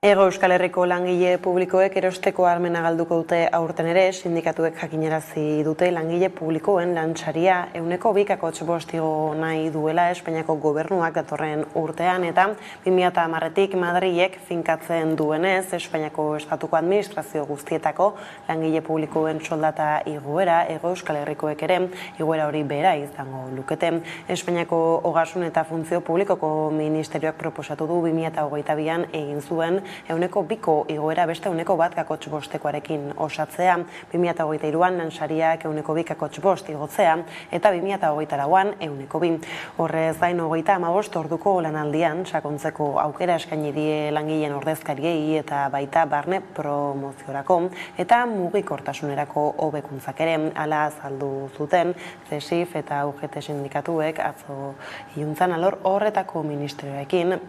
Hego Euskal Herriko langile publikoek erosteko ahalmena galduko dute aurten ere, sindikatuek jakinarazi dute langile publikoen lantsaria 2,5% igo nahi duela Espainiako gobernuak datorren urtean, eta 2010-tik Madrilek finkatzen duenez, Espainiako estatuko administrazio guztietako langile publikoen soldata igoera, Hego Euskal Herrikoek ere igoera hori bera izango lukete. Espainiako Ogasun eta Funtzio Publikoko Ministerioak proposatu du 2022an egin zuen 2,2 igoera beste 1,1%koarekin osatzea, 2023an lansariak 2,2% igotzea, eta 2024an 1,2%. Horrez gain 35 orduko lanaldian sakontzeko aukera eskaini die langileen ordezkariei eta baita barne promoziorako eta mugikortasunerako hobekuntzak ere. Hala azaldu zuten CESIF eta UGT sindikatuek atzo iluntzan alor horretako ministerioekin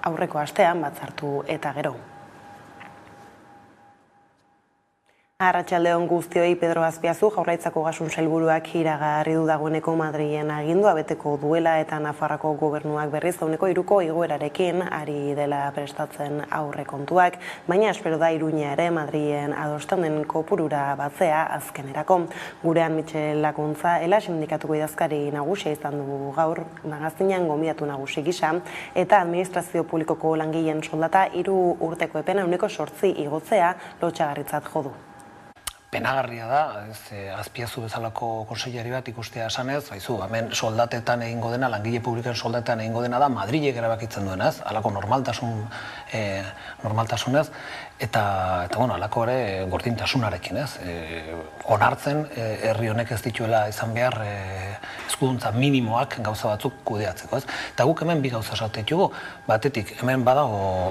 aurreko astean batzartu eta gero. Arratsaldeon guztioi, Pedro Azpiazu, Jaurlaritzako Ogasun Sailburuak iragarri du dagoeneko Madrilen agindua beteko duela eta Nafarroako gobernuak berriz 3% igoerarekin ari dela prestatzen aurrekontuak, baina espero da Iruña ere Madrilen adosten den kopurura batzea azkenerako. Gurean Michel Lakuntza, ELA sindikatuko idazkari nagusia izan du gaur magazinean gonbidatu nagusi gisa, eta administrazio publikoko langileen soldata 3 urteko epena 8% igotzea lotsagarritzat jo du. Penagarria da, Azpiazu bezalako konseilari bat ikustea esanez, baizu, hemen soldatetan egingo dena, langile publikoen soldatetan egingo dena da, Madrilek erabakitzen duenaz, halako normaltasunez, eta halako ere gordintasunarekin, ez? Onartzen, herri honek ez dituela izan behar eskuduntza minimoak gauza batzuk kudeatzeko, ez? Eta guk hemen bi gauza esate ditugu, batetik, hemen badago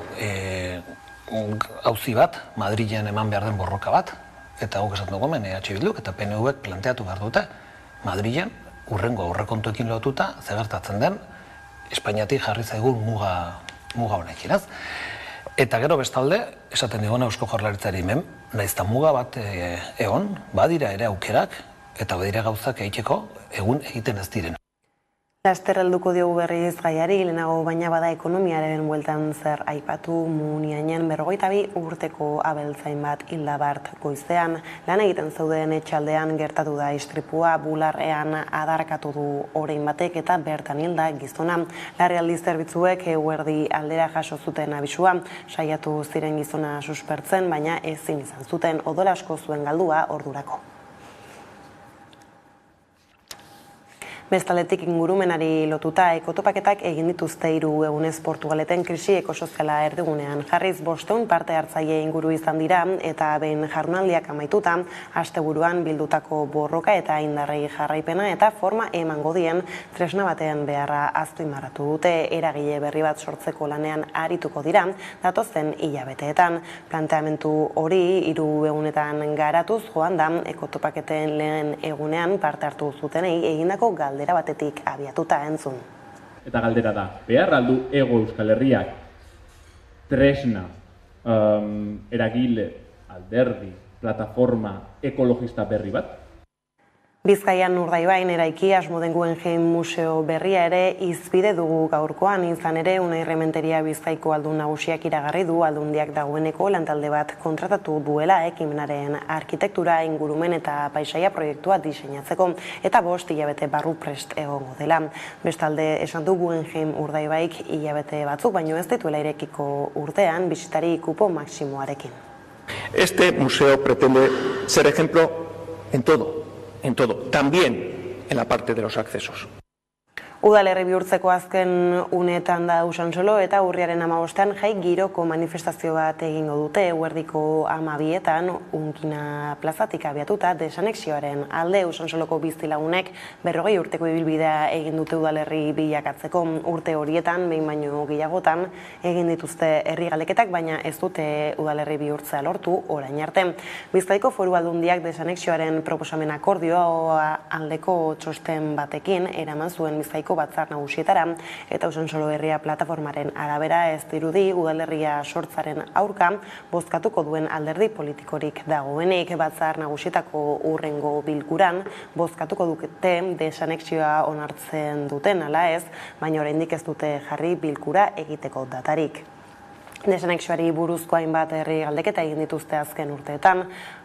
auzi bat, Madrilen eman behar den borroka bat, eta guk esaten dugu hemen EH Bilduk eta PNVek planteatu behar dute Madrilen hurrengo aurrekontuekin lotuta zer gertatzen den Espainiatik jarri zaigun muga honekin, ez? Eta gero bestalde, esaten diguna Eusko Jaurlaritzari hemen, nahiz eta muga bat egon, badira ere aukerak eta badira gauzak egiteko egun egiten ez diren. Laster helduko diogu berriz gaiari, lehenago baina bada ekonomiaren bueltan zer aipatu. Muniainen 42 urteko abeltzain bat hilda bart goizean. Lan egiten zeuden etxaldean gertatu da istripua, bularrean adarkatu du orain batek eta bertan hilda gizona. Larrialdi zerbitzuek eguerdi aldera jaso zuten abisua, saiatu ziren gizona suspertzen, baina ezin izan zuten, odol asko zuen galdua ordurako. Bestaletik ingurumenari lotuta, ekotopaketak egin dituzte 3 egunez Portugaleten krisi ekosoziala erdigunean jarriz 500 parte hartzaile inguru izan dira eta behin jardunaldiak amaituta, asteburuan bildutako borroka eta indarrei jarraipena eta forma emango dien tresna batean beharra azpimarratu dute. Eragile berri bat sortzeko lanean arituko dira datozen hilabeteetan. Planteamendu hori 3 egunetan garatuz joan da ekotopaketen lehen egunean parte hartu zutenei egindako galdera batetik abiatuta entzun. Eta galdera da, behar aldu Hego Euskal Herriak tresna, eragile, alderdi, plataforma ekologista berri bat? Bizkaian Urdaibain eraiki Asmoden Guggenheim museo berria ere hizpide dugu gaurkoan, izan ere Unai Rementeria Bizkaiko aldun nagusiak iragarri du aldundiak dagoeneko lantalde bat kontratatu duela ekimenaren arkitektura, ingurumen eta paisaia proiektua diseinatzeko eta 5 hilabete barru prest egongo dela. Bestalde esan du Guggenheim Urdaibaik hilabete batzuk baino ez dituela irekiko urtean bisitari kupo maksimoarekin. Este museo pretende ser ejemplo en todo, también en la parte de los accesos. Udalerri bihurtzeko azken unetan da Usansolo eta urriaren 15an jai giroko manifestazio bat egingo dute eguerdiko 12etan Unkina plazatik abiatuta desanexioaren alde. Usansoloko bizilagunek 40 urteko ibilbidea egin dute udalerri bilakatzeko. Urte horietan behin baino gehiagotan egin dituzte herri galdeketak, baina ez dute udalerri bihurtzea lortu orain arte. Bizkaiko Foru Aldundiak desanexioaren proposamen akordioa aldeko txosten batekin eraman zuen Bizkaiko batzar nagusietara eta Usansolo herria plataformaren arabera ez dirudi udalerria sortzaren aurka bozkatuko duen alderdi politikorik dagoenik. Batzar nagusietako hurrengo bilkuran bozkatuko dute desanexioa onartzen duten ala ez, baina oraindik ez dute jarri bilkura egiteko datarik. Desanexioari buruzko hainbat herri galdeketa egin dituzte azken urteetan,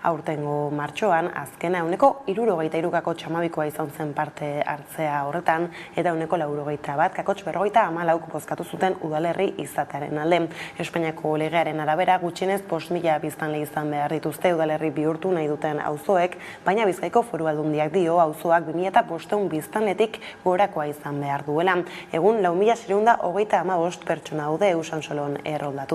aurtengo martxoan, azkena 63,2 izan zen parte hartzea horretan, eta 41,4 bozkatu zuten udalerri izatearen alde. Espainiako legearen arabera gutxienez 5.000 biztanle izan behar dituzte udalerri bihurtu nahi duten auzoek, baina Bizkaiko Foru Aldundiak dio auzoak 2.500 biztanletik gorakoa izan behar duela. Egun 4.635 pertsona daude Usansolon erroldatuta.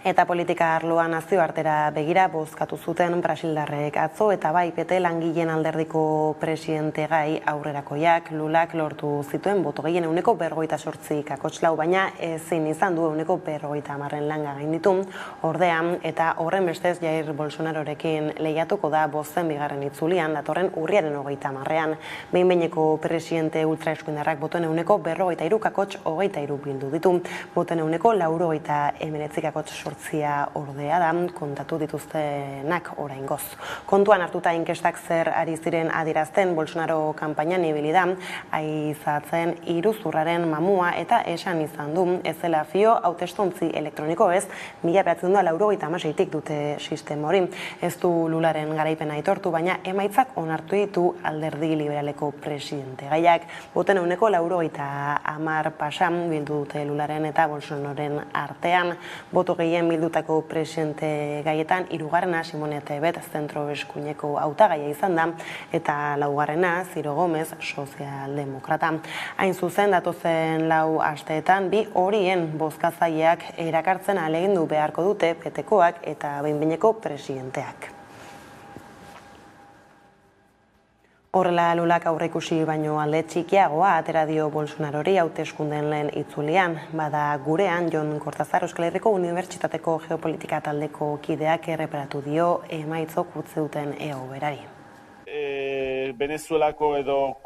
Eta politika arloan nazioartera begira bozkatu zuten brasildarrek atzo eta bai PT langileen alderdiko presidente gai aurrerakoiak Lulak lortu zituen boto gehien 48,4 baina ezin izan du 50% langa gainditu ordean eta horren bestez Jair Bolsonarorekin lehiatuko da bozen bigarren itzulian datorren urriaren 30ean. Behin-behineko presidente ultraeskuindarrak botoen 43,23 bildu ditu. Botoen 89,19 ordea da kontatu dituztenak oraingoz. Kontuan hartuta inkestak zer ari ziren adierazten Bolsonaro kanpainan ibili da, aizatzen iruzurraren mamua eta esan izan du ez zela fio hautestontzi elektroniko ez 1996tik dute sistema hori. Ez du Lularen garaipena aitortu, baina emaitzak onartu ditu Alderdi Liberaleko presidente gaiak. Boten 90% pasan bildu dute Lularen eta Bolsonaroren artean. Boto gehien bildutako presidente gaietan, hirugarrena Simone Tebet zentro eskuineko hautagaia izan da, eta laugarrena Ziro Gomez sozialdemokrata. Hain zuzen, datozen 4 asteetan, bi horien bozkazaileak erakartzen ahalegindu beharko dute PTkoak eta behin-behineko presidenteak. Horrela Lulak aurreikusi baino alde txikiagoa atera dio Bolsonarori hauteskundeen lehen itzulian. Bada gurean Jon Kortazar Euskal Herriko Unibertsitateko Geopolitika taldeko kideak erreparatu dio emaitzok utzi duten egoerari. Venezuelako edo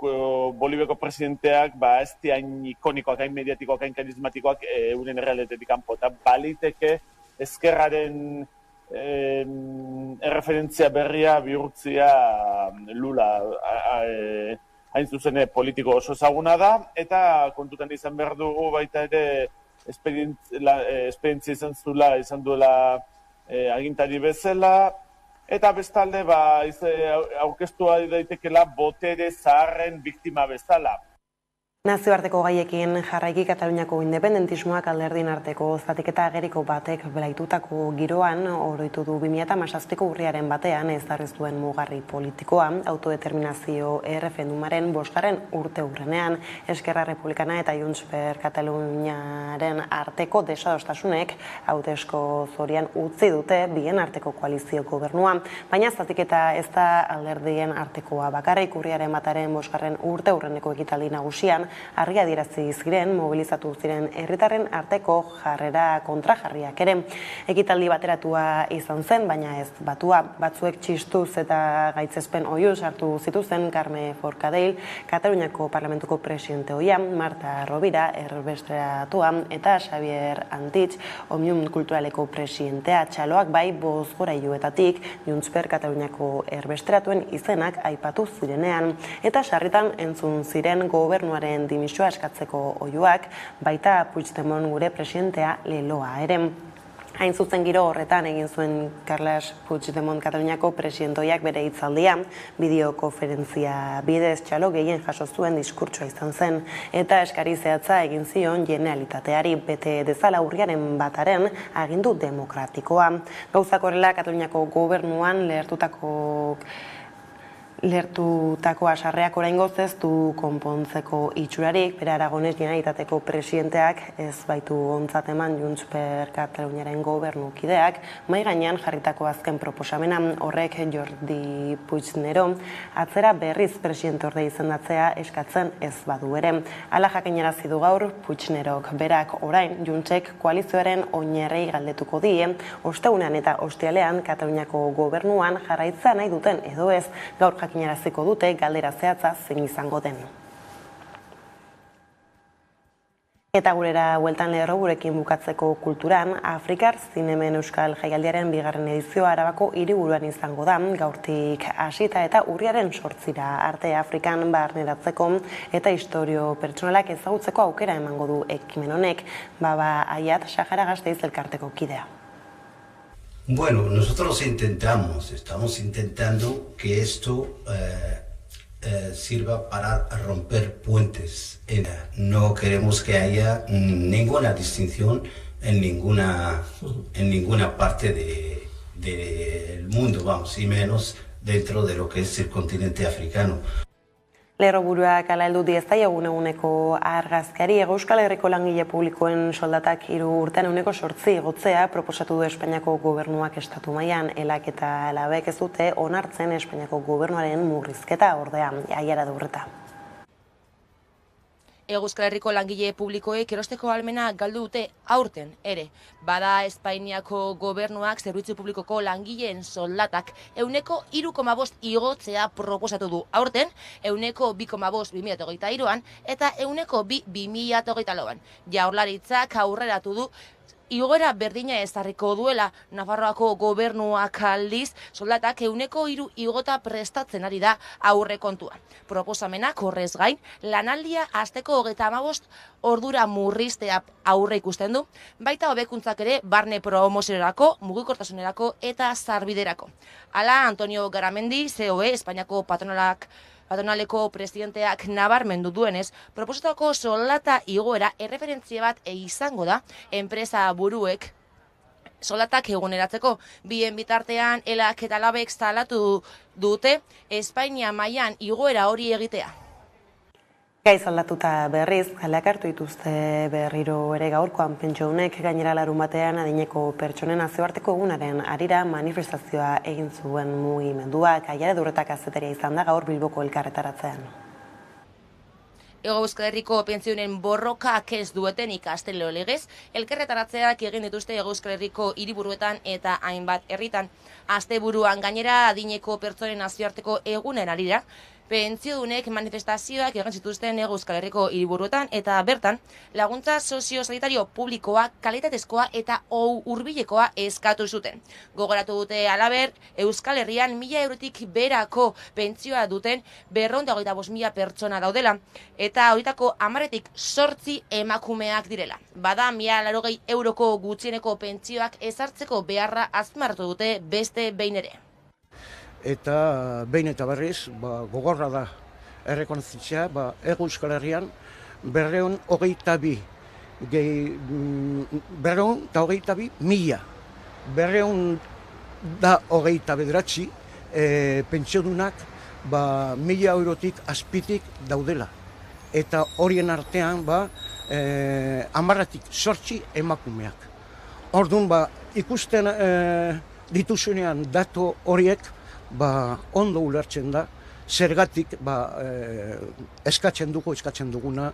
Boliviako presidenteak ez hain ikonikoak, hain mediatikoak, hain karismatikoak euren errealitatetik kanpo. Eta baliteke ezkerraren erreferentzia berria bihurtzia Lula hain zuzene politiko oso ezaguna da, eta kontutan izan behar dugu baita ere esperientzia izan duela agintari bezala, eta bestalde aurkeztua daitekela botere zaharren biktima bezala. Nazioarteko gaiekin jarraiki Kataluniako independentismoak alderdien arteko zatiketa ageriko batek belaitutako giroan oroitu du 2017ko urriaren batean ezarri zuen mugarri politikoa, autodeterminazio erreferendumaren 5. urteurrenean Eskerra Republikana eta Junts per Kataluniaren arteko desadostasunek hautesku zorian utzi dute bien arteko koalizio gobernua, baina zatiketa ez da alderdien artekoa bakarrik. Urriaren bataren 5. urteurreneko ekitaldi nagusian argi adierazi ziren mobilizatu ziren herritarren arteko jarrera kontrajarriak ere. Ekitaldi bateratua izan zen, baina ez batua. Batzuek txistuz eta gaitzespen oiuz hartu zituzen Carme Forcadell, Kataluniako Parlamentuko presidente ohia, Marta Rovira erbesteratua eta Xavier Antich, Òmnium Kulturaleko presidentea. Txaloak bai bozgorailuetatik Junts per Kataluniako erbesteratuen izenak aipatu zirenean, eta sarritan entzun ziren gobernuaren dimisioa eskatzeko oihuak, baita Puigdemont gure presidentea leloa ere. Hain zuzen giro horretan egin zuen Carles Puigdemont Kataluniako presidentoiak bere hitzaldia, bideokonferentzia bidez txalo gehien jaso zuen diskurtsoa izan zen, eta eskari zehatza egin zion Generalitateari bete dezala urriaren bataren agindu demokratikoa. Gauzak horrela Kataluniako gobernuan lertutako asarreak oraingoz ez du konpontzeko itxurarik, bere Aragones Generalitateko presidenteak ez baitu ontzat eman Junts per Kataluniaren gobernukideak, mahai gainean jarritako azken proposamena horrek Jordi Puigneró atzera berriz presidentorde izendatzea eskatzen ez badu ere. Hala jakinarazi du gaur Puignerok berak orain Juntsek koalizioaren oinarrei galdetuko die, ostegunean eta ostialean Kataluniako gobernuan jarraitza nahi duten edo ez, gaur jakinaraziko dute galdera zehatza zein izango den. Eta gurera bueltan Lerro gurekin bukatzeko kulturan, Afrikar Zinemen Euskal Jaialdiaren bigarren edizioa Arabako hiriburuan izango da, gaurtik hasita eta urriaren 8 arte Afrikan barneratzeko eta istorio pertsonalak ezagutzeko aukera emango du ekimen honek, Baba Ayat Sahara Gasteiz elkarteko kidea. Bueno, nosotros estamos intentando que esto sirva para romper puentes. No queremos que haya ninguna distinción en ninguna parte del mundo, vamos, y menos dentro de lo que es el continente africano. Lerroburuak hala heldu diezta eguneko argazkiari Euskal Herriko langile publikoen soldatak 3 urtean 8% igotzea proposatu du Espainiako gobernuak estatu mailan. Elak eta Labek ez dute onartzen Espainiako gobernuaren murrizketa, ordea Aiara Durreta. Euskal Herriko langile publikoek erosteko ahalmena galdu dute aurten ere. Bada Espainiako gobernuak zerbitzu publikoko langileen soldatak 3,5% igotzea proposatu du aurten, 2,5% 2023an eta 2,2% 2024an. Jaurlaritzak aurreratu du igoera berdina ezarriko duela. Nafarroako gobernuak aldiz soldatak 3% igota prestatzen ari da aurrekontua. Proposamenak horrez gain, lanaldia asteko 35 ordura murriztea aurre ikusten du, baita hobekuntzak ere barne promoziorako, mugikortasunerako eta sarbiderako. Hala, Antonio Garamendi, COE, Espainiako patronaleko presidenteak nabarmendu duenez, proposatutako soldata igoera erreferentzia bat izango da enpresa buruek soldatak eguneratzeko. Bien bitartean, Elak eta Labek salatu dute Espainia mailan igoera hori egitea. Gaiz aldatuta berriz, kaleak hartu dituzte berriro ere gaurkoan pentsiodunek gainera larunbatean adineko pertsonen nazioarteko egunaren harira manifestazioa egin zuen mugimenduak. Aiara Durreta kazetaria izan da gaur Bilboko elkarretaratzean. Euskal Herriko pentsioen borrokak ez dueten ikastelo legez, elkarretaratzeak egin dituzte Euskal Herriko hiriburuetan eta hainbat herritan. Asteburuan gainera adineko pertsonen nazioarteko egunen harira, pentsiodunek manifestazioak egin zituzten Euskal Herriko hiriburuetan eta bertan laguntza sozio-sanitario publikoa, kalitatezkoa eta hurbilekoa eskatu zuten. Gogoratu dute halaber, Euskal Herrian 1.000 eurotik berako pentsioa duten 225.000 pertsona daudela eta horietako 10tik 8 emakumeak direla. Bada 1.080 euroko gutxieneko pentsioak ezartzeko beharra azpimarratu dute beste behin ere. Eta behin eta berriz, gogorra da errekonozitzea, Euskal Herrian 222.000 pentsiodunak 1.000 eurotik azpitik daudela. Eta horien artean 10tik 8 emakumeak. Orduan ikusten dituzunean datu horiek ondo ulertzen da, zergatik eskatzen duguna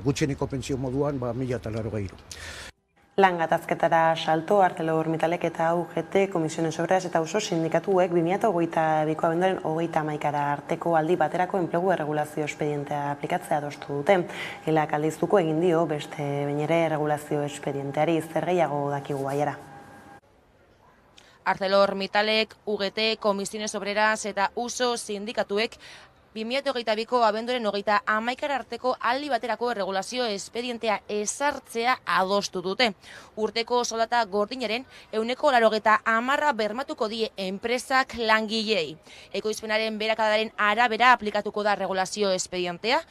gutxieneko pentsio moduan 1.080. Lan gatazketara salto, ArcelorMittalek eta UGT, Komisiones Obreras eta Uso sindikatuek 2022ko abenduaren 31 arteko aldi baterako enplegu erregulazio espedientea aplikatzea adostu dute. Elak aldiztuko egin dio beste behin ere erregulazio espedienteari, zer gehiago dakigu Aiara. ArcelorMittalek, UGT, Komisiones Obreras eta Uso sindikatuek 2022ko abenduaren 31 arteko aldi baterako erregulazio espedientea ezartzea adostu dute. Urteko soldata gordinaren 80% bermatuko die enpresak langilei. Ekoizpenaren beherakadaren arabera aplikatuko da erregulazio espedientea,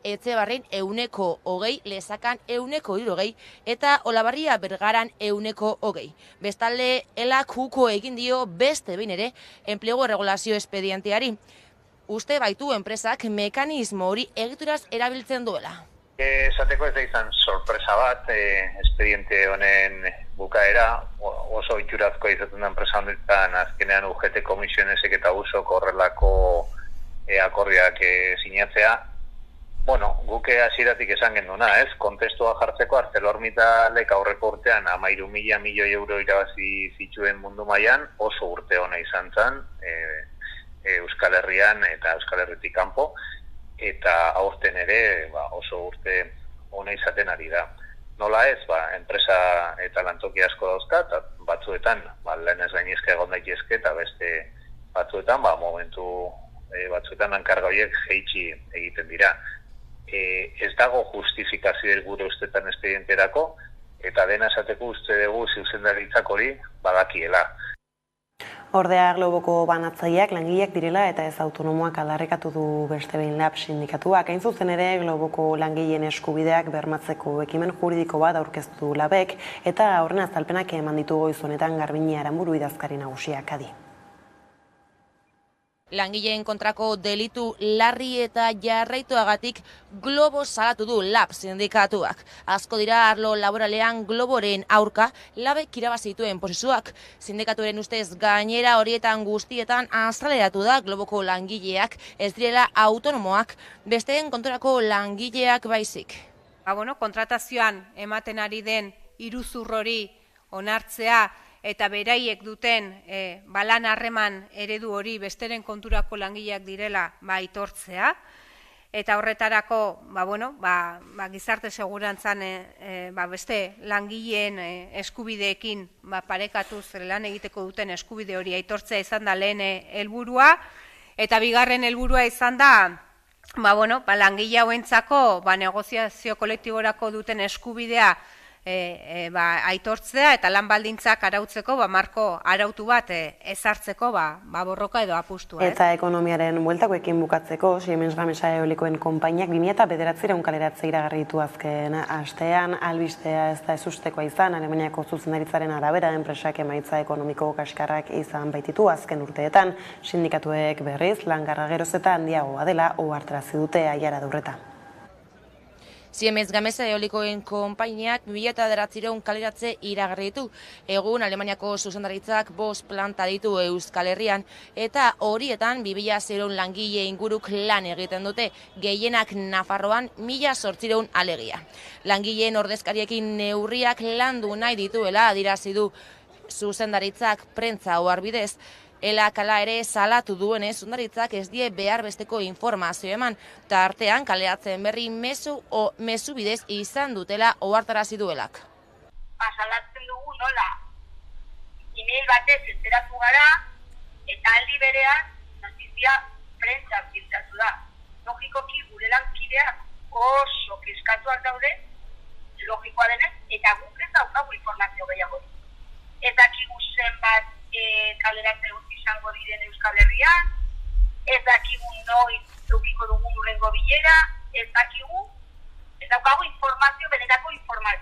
Etxebarrin 120, Lezakan 160 eta Olabarria Bergaran 120. Bestalde, Elak uko egin dio beste behin ere enplegu erregulazio espedienteari. Uste baitu enpresak mekanismo hori egituraz erabiltzen duela. Esateko ez da izan sorpresa bat, espediente honen bukaera, oso itxurazkoa izaten da enpresa honetan azkenean UGT Komisionesek eta Usok horrelako akordioak sinatzea. Bueno, guke hasieratik esan genduna, kontestua jartzeko ArcelorMittalek aurreko urtean 13.000 milioi euro irabazi zituen mundu mailan, oso urte ona izan zen, Euskal Herrian eta Euskal Herritik kanpo, eta aurten ere oso urte ona izaten ari da. Nola ez, enpresa eta lantoki asko dauzka, eta batzuetan, lehen ez gainizka egon daitezke, eta beste batzuetan, momentu batzuetan hankarga horiek jeitsi egiten dira. Ez dago justifikazio gure ustetan espedienterako, eta dena esateko uste dugu zuzendaritzak hori badakiela. Ordea Globoko banatzaileak langileak direla eta ez autonomoak aldarrikatu du beste behin LAB sindikatuak. Hain zuzen ere Globoko langileen eskubideak bermatzeko ekimen juridiko bat aurkeztu du LABek eta horren azalpenak eman ditu goiz honetan Garbine Aranburu idazkari nagusiak adi. Langileen kontrako delitu larri eta jarraituagatik Globo salatu du LAB sindikatuak. Asko dira arlo laboralean Globoren aurka LABek irabazi dituen prozesuak. Sindikatuaren ustez gainera horietan guztietan azaleratu da Globoko langileak ez direla autonomoak, besteen kontrako langileak baizik. Kontratazioan ematen ari den iruzur hori onartzea eta beraiek duten lan harreman eredu hori besteren konturako langileak direla aitortzea. Eta horretarako gizarte segurantzan beste langileen eskubideekin parekatuz lan egiteko duten eskubide hori aitortzea izan da lehen helburua. Eta bigarren helburua izan da langile hauentzako negoziazio kolektiborako duten eskubidea aitortzea eta lan baldintzak arautzeko marko arautu bat ezartzeko borroka edo apustua. Eta ekonomiaren bueltakoekin bukatzeko, Siemens Gamesa eolikoen konpainiak 2009 kaleratze iragarri ditu azken astean, albistea ez da ezustekoa izan, Alemaniako zuzendaritzaren arabera enpresak emaitza ekonomiko kaskarrak izan baititu azken urteetan, sindikatuek berriz langarra geroz eta handiagoa dela ohartarazi dute Aiara Durreta. Siemens Gamesa eolikoen konpainiak 2009 kaleratze iragarri ditu. Egun Alemaniako zuzendaritzak 5 planta ditu Euskal Herrian eta horietan 2000 langile inguruk lan egiten dute, gehienak Nafarroan 1800 alegia. Langileen ordezkariekin neurriak landu nahi dituela adierazi du zuzendaritzak prentza oharbidez. Kala ere salatu duenez, zuzendaritzak ez die behar besteko informazio eman, eta artean kaleratzen berri mezu bidez izan dutela ohartarazi duelak. Salatzen dugu nola, email batez enteratu gara, eta aldi berean, notizia prentza filtratu da. Logikoki gure lankideak oso kezkatuak daude, logikoa denez, eta guk ez daukagu informazio gehiago. Ez dakigu zenbat kaleratze izango diren Euskal Herrian, ez dakigu noiz edukiko dugun hurrengo bilera, ez daukagu informazio, benetako informazio.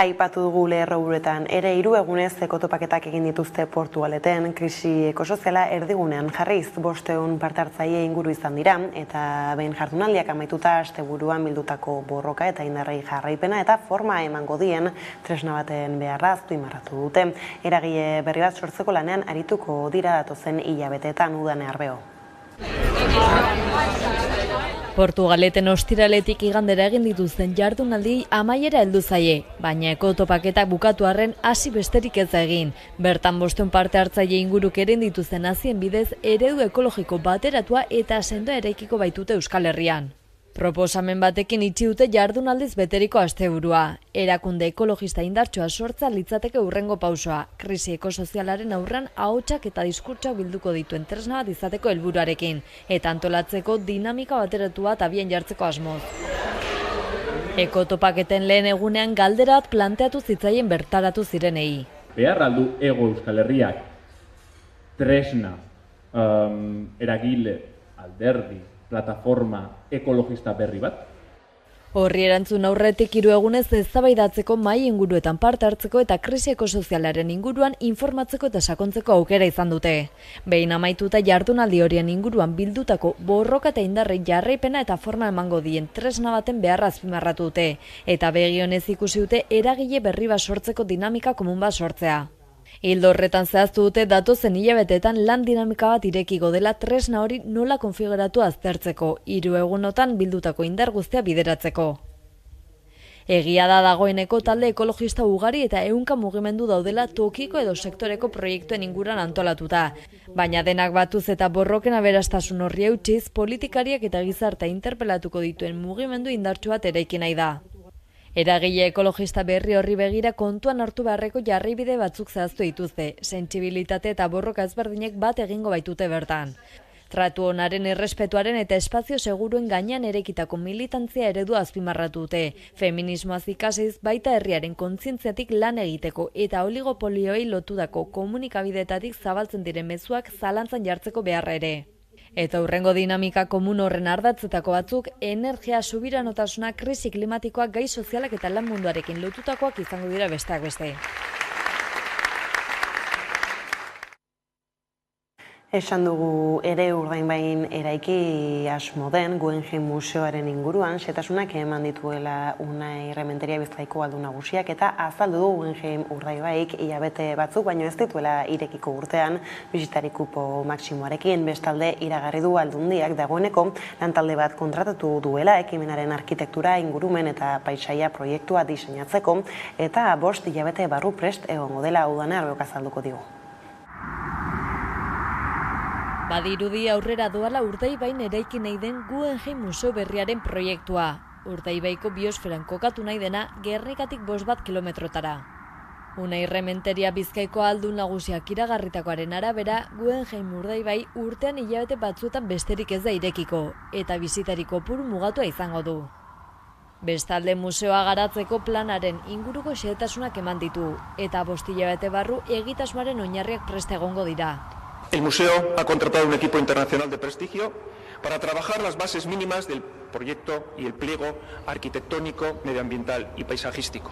Aipatu dugu Lerrouretan ere 3 egunez ekotopaketak egin dituzte Portugaleten, krisi ekosoziala erdigunean jarriz 500 parte hartzaile inguru izan dira, eta behin jardunaldiak amaituta asteburuan bildutako borroka eta indarrei jarraipena eta forma emango dien tresna baten beharra azpimarratu dute. Eragile berri bat sortzeko lanean arituko dira datozen hilabeteetan Udane Arbeo. Portugaleten ostiraletik igandera egin dituzten jardunaldi amaiera heldu zaie, baina ekotopaketak bukatu arren hasi besterik ez egin. Bertan 500 parte hartzaile inguruk eren dituzten hazien bidez eredu ekologiko bateratua eta sendoa eraikiko baitute Euskal Herrian. Proposamen batekin itxi dute jardunaldiz beteriko asteburua. Erakunde ekologista indartsua sortza litzateke hurrengo pausoa. Krisi ekosozialaren aurrean ahotsak eta diskurtsoak bilduko dituen tresna bat izateko helburuarekin eta antolatzeko dinamika bateratu bat abian jartzeko asmoz. Ekotopaketen lehen egunean galdera bat planteatu zitzaien bertaratu zirenei. Behar aldu Hego Euskal Herriak tresna, eragile, alderdi, plataforma ekologista berri bat? Horri erantzun aurretik 3 egunez eztabaidatzeko mahai inguruetan parte hartzeko eta krisi ekosozialaren inguruan informatzeko eta sakontzeko aukera izan dute. Behin amaituta jardunaldi horien inguruan bildutako borroka eta indarrei jarraipena eta forma emango dien tresna baten beharra azpimarratu dute, eta begionez ikusi dute eragile berri bat sortzeko dinamika komun bat sortzea. Ildo horretan zehaztu dute datozen hilabeteetan lan dinamika bat irekiko dela tresna hori nola konfiguratu aztertzeko, 3 egunotan bildutako indar guztia bideratzeko. Egia da dagoeneko talde ekologista ugari eta ehunka mugimendu daudela tokiko edo sektoreko proiektuen inguruan antolatuta. Baina denak batuz eta borroken aberastasun horri eutsiz, politikariak eta gizartea interpelatuko dituen mugimendu indartsu bat eraiki nahi da. Eragile ekologista berri horri begira kontuan hartu beharreko jarraibide batzuk zehaztu dituzte, sentsibilitate eta borroka ezberdinek bat egingo baitute bertan. Tratu onaren errespetuaren eta espazio seguruen gainean erekitako militantzia eredua azpimarratu dute. Feminismoaz ikasiz baita herriaren kontzientziatik lan egiteko eta oligopolioei lotutako komunikabidetatik zabaltzen diren mezuak zalantzan jartzeko beharra ere. Eta hurrengo dinamika komun horren ardatzetako batzuk, energia subiranotasuna, krisi klimatikoak, gai sozialak eta lan munduarekin lotutakoak izango dira besteak beste. Esan dugu ere Urdaibain eraiki asmo den Guggenheim Museoaren inguruan, xehetasunak eman dituela Unai Rementeria Bizkaiko Aldun Nagusiak eta azaldu du Guggenheim Urdaibaik hilabete batzuk baino ez dituela irekiko urtean bisitari kupo maksimoarekin. Bestalde iragarri du Aldundiak dagoeneko lantalde bat kontratatu duela ekimenaren arkitektura, ingurumen eta paisaia proiektua diseinatzeko eta 5 hilabete barru prest egongo dela udana Arbeok azalduko digu. Badirudi aurrera doala Urdaibain eraiki nahi den Guggenheim Museo berriaren proiektua. Urdaibaiko biosferan kokatu nahi dena Gernikatik 5 kilometrotara. Unai Rementeria Bizkaiko Aldun Nagusiak iragarritakoaren arabera, Guggenheim Urdaibai urtean hilabete batzuetan besterik ez da irekiko, eta bisitari kopuru mugatua izango du. Bestalde museoa garatzeko planaren inguruko xehetasunak eman ditu, eta 5 hilabete barru egitasmoaren oinarriak prest egongo dira. El museo ha contratado un equipo internacional de prestigio para trabajar las bases mínimas del proyecto y el pliego arquitectónico, medioambiental y paisajístico.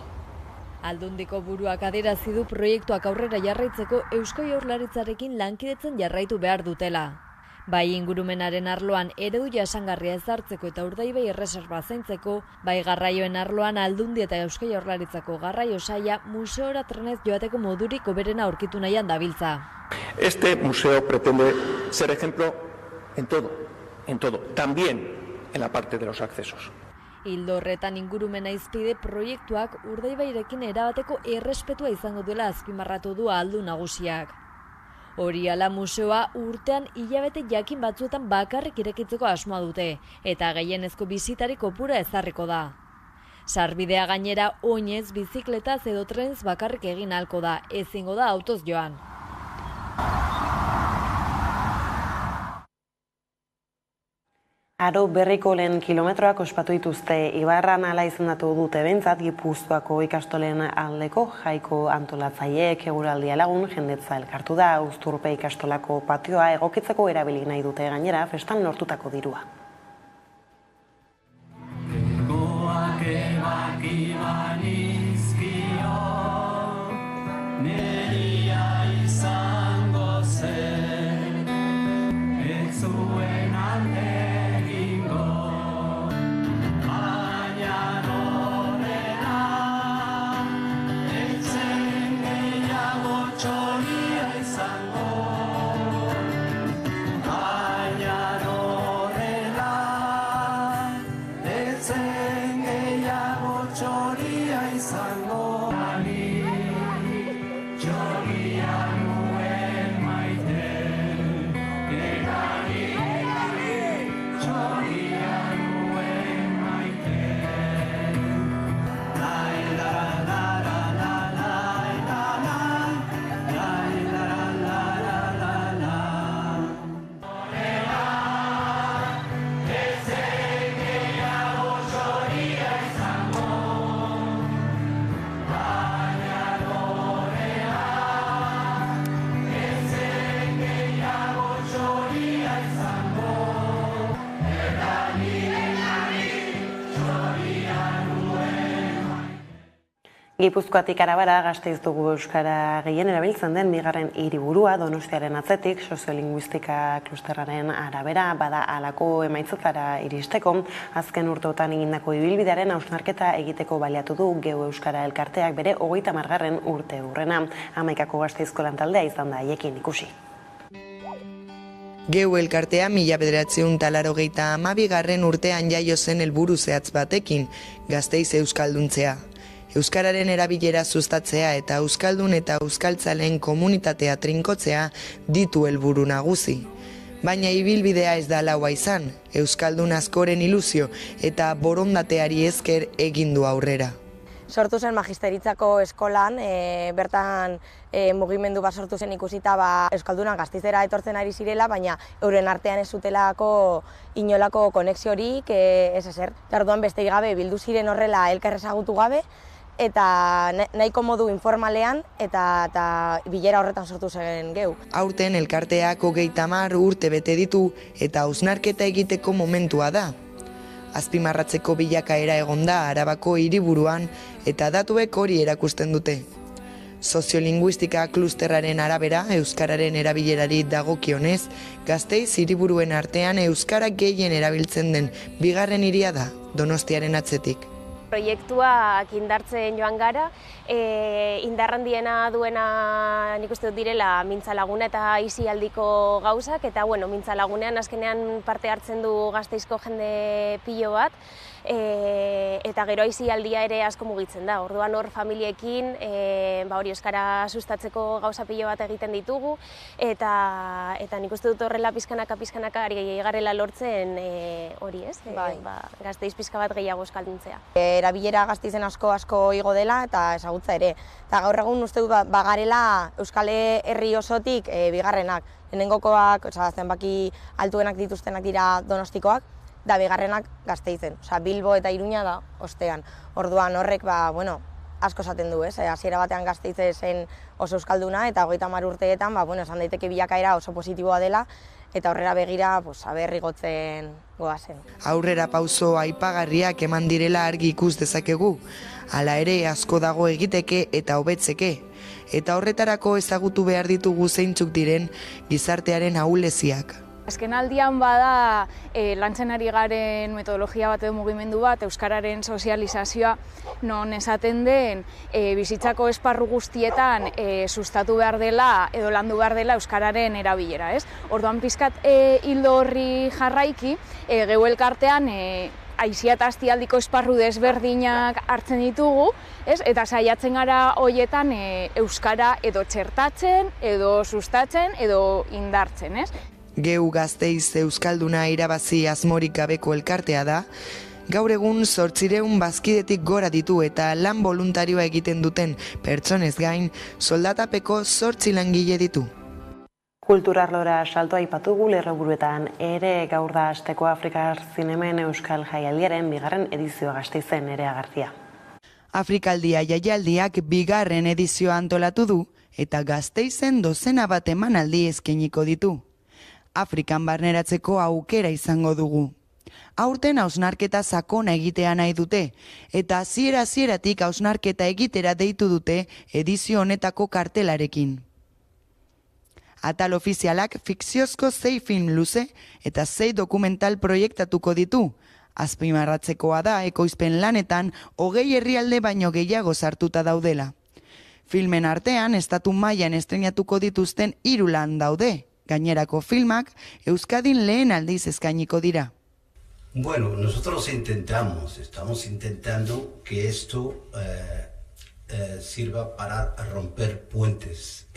Aldundiko buruak adierazi du proiektuak aurrera jarraitzeko Eusko Jaurlaritzarekin lankidetzen jarraitu behar dutela. Bai ingurumenaren arloan eredu jasangarria ezartzeko eta Urdaibai erreserba zaintzeko, bai garraioen arloan Aldundi eta Eusko Jaurlaritzako garraio saila museora trenez joateko modurik hoberena aurkitu nahian dabiltza. Este museo pretende ser ejemplo en todo, también en la parte de los accesos. Ildo horretan ingurumena izpide proiektuak Urdaibairekin erabateko errespetua izango duela azpimarratu du Aldun Nagusiak. Hori ala museoa urtean hilabete jakin batzuetan bakarrik irekitzeko asmoa dute, eta gehienezko bisitari kopura ezarriko da. Sarbidea gainera oinez, bizikletaz edo trenez bakarrik egin ahalko da, ezingo da autoz joan. Aro berriko lehen kilometroak ospatu dituzte Ibarran ala izendatu dute behintzat Gipuzkoako ikastolen aldeko jaiko antolatzaileek eguraldia lagun jendetza elkartu da Uzturpe ikastolako patioa egokitzeko erabili nahi dute gainera festan lortutako dirua. Gipuzkoatik Arabara Gasteiz dugu euskara gehien erabiltzen den bigarren hiriburua Donostiaren atzetik soziolinguistika klusterraren arabera bada halako emaitzetara iristeko azken urteotan egindako ibilbidearen hausnarketa egiteko baliatu du Geu Euskara elkarteak bere 30. urte hurrena. 11ko Gasteizko lantaldea izan da haiekin ikusi. Geu elkartea 1982 urtean jaio zen helburu zehatz batekin, Gasteiz euskalduntzea. Euskararen erabilera sustatzea eta euskaldun eta euskaltzaleen komunitatea trinkotzea ditu helburu nagusi. Baina ibilbidea ez da laua izan, euskaldun askoren ilusio eta borondateari esker egin du aurrera. Sortu zen magisteritzako eskolan, bertan mugimendu bat sortu zen ikusita euskaldunak Gasteizera etortzen ari zirela, baina euren artean ez zutelako inolako konexiorik, ez ezer. Orduan besterik gabe bildu ziren horrela elkar ezagutu gabe, eta nahiko modu informalean eta bilera horretan sortu zen geu. Aurten elkarteak 30 urte bete ditu eta hausnarketa egiteko momentua da. Azpimarratzeko bilakaera egon da Arabako hiriburuan eta datuek hori erakusten dute. Soziolinguistika klusterraren arabera, euskararen erabilerari dagokionez, Gasteiz hiriburuen artean euskara gehien erabiltzen den bigarren hiria da, Donostiaren atzetik. Proiektuak indartzen joan gara, indarrandiena duena nik uste dut direla mintzalaguna eta isialdiko gauzak, eta mintzalagunean azkenean parte hartzen du Gasteizko jende pilo bat, eta gero isialdia ere asko mugitzen da. Orduan hor familiekin hori euskara sustatzeko gauza pilo bat egiten ditugu, eta nik uste dut horrela pizkanaka ari garela lortzen hori ez, Gasteiz pizka bat gehiago euskalduntzea. Erabilera Gasteizen asko igo dela eta ezagutza ere. Eta gaur egun uste dut bagarela Euskal Herri osotik bigarrenak. Lehenengokoak, zenbaki altuenak dituztenak dira Donostikoak, da bigarrenak Gasteizen. Bilbo eta Iruña da ostean. Orduan horrek asko esaten du, hasiera batean Gasteiz zen oso euskalduna eta 30 urteetan esan daiteke bilakaera oso positiboa dela, eta horrera begira igotzen goazen. Aurrera pauso aipagarriak eman direla argi ikus dezakegu. Hala ere asko dago egiteke eta hobetzeke. Eta horretarako ezagutu behar ditugu zeintzuk diren gizartearen ahuleziak. Azken aldian bada lantzen ari garen metodologia bat edo mugimendu bat, euskararen sozializazioa, non esaten den bizitzako esparru guztietan sustatu behar dela edo landu behar dela euskararen erabilera, ez? Orduan pizkat hildo horri jarraiki, geu elkartean aizia eta astialdiko esparru desberdinak hartzen ditugu, ez? Eta saiatzen gara hoietan euskara edo txertatzen, edo sustatzen, edo indartzen, ez? Geu Gasteiz euskalduna irabazi asmorik gabeko elkartea da, gaur egun 800 bazkidetik gora ditu eta lan voluntarioa egiten duten pertsonez gain, soldatapeko 8 langile ditu. Kulturarlora saltoa aipatugu lerroburuetan ere gaur da hasteko Afrikar Zinemen Euskal Jaialdiaren bigarren edizioa Gasteizen Nerea Garzia. Afrikaldia jaialdiak bigarren edizioa antolatu du eta Gasteizen dozena bat emanaldi eskainiko ditu. Afrikan barneratzeko aukera izango dugu. Aurten hausnarketa sakona egitea nahi dute, eta hasieratik hausnarketa egitera deitu dute edizio honetako kartelarekin. Atal ofizialak fikziozko 6 film luze eta 6 dokumental proiektatuko ditu. Azpimarratzekoa da ekoizpen lanetan 20 herrialde baino gehiago sartuta daudela. Filmen artean estatu mailan estreinatuko dituzten 3 lan daude. Gainerako filmak Euskadin lehen aldiz eskainiko dira. Bueno, nosotros estamos intentando que esto sirva para romper puentes.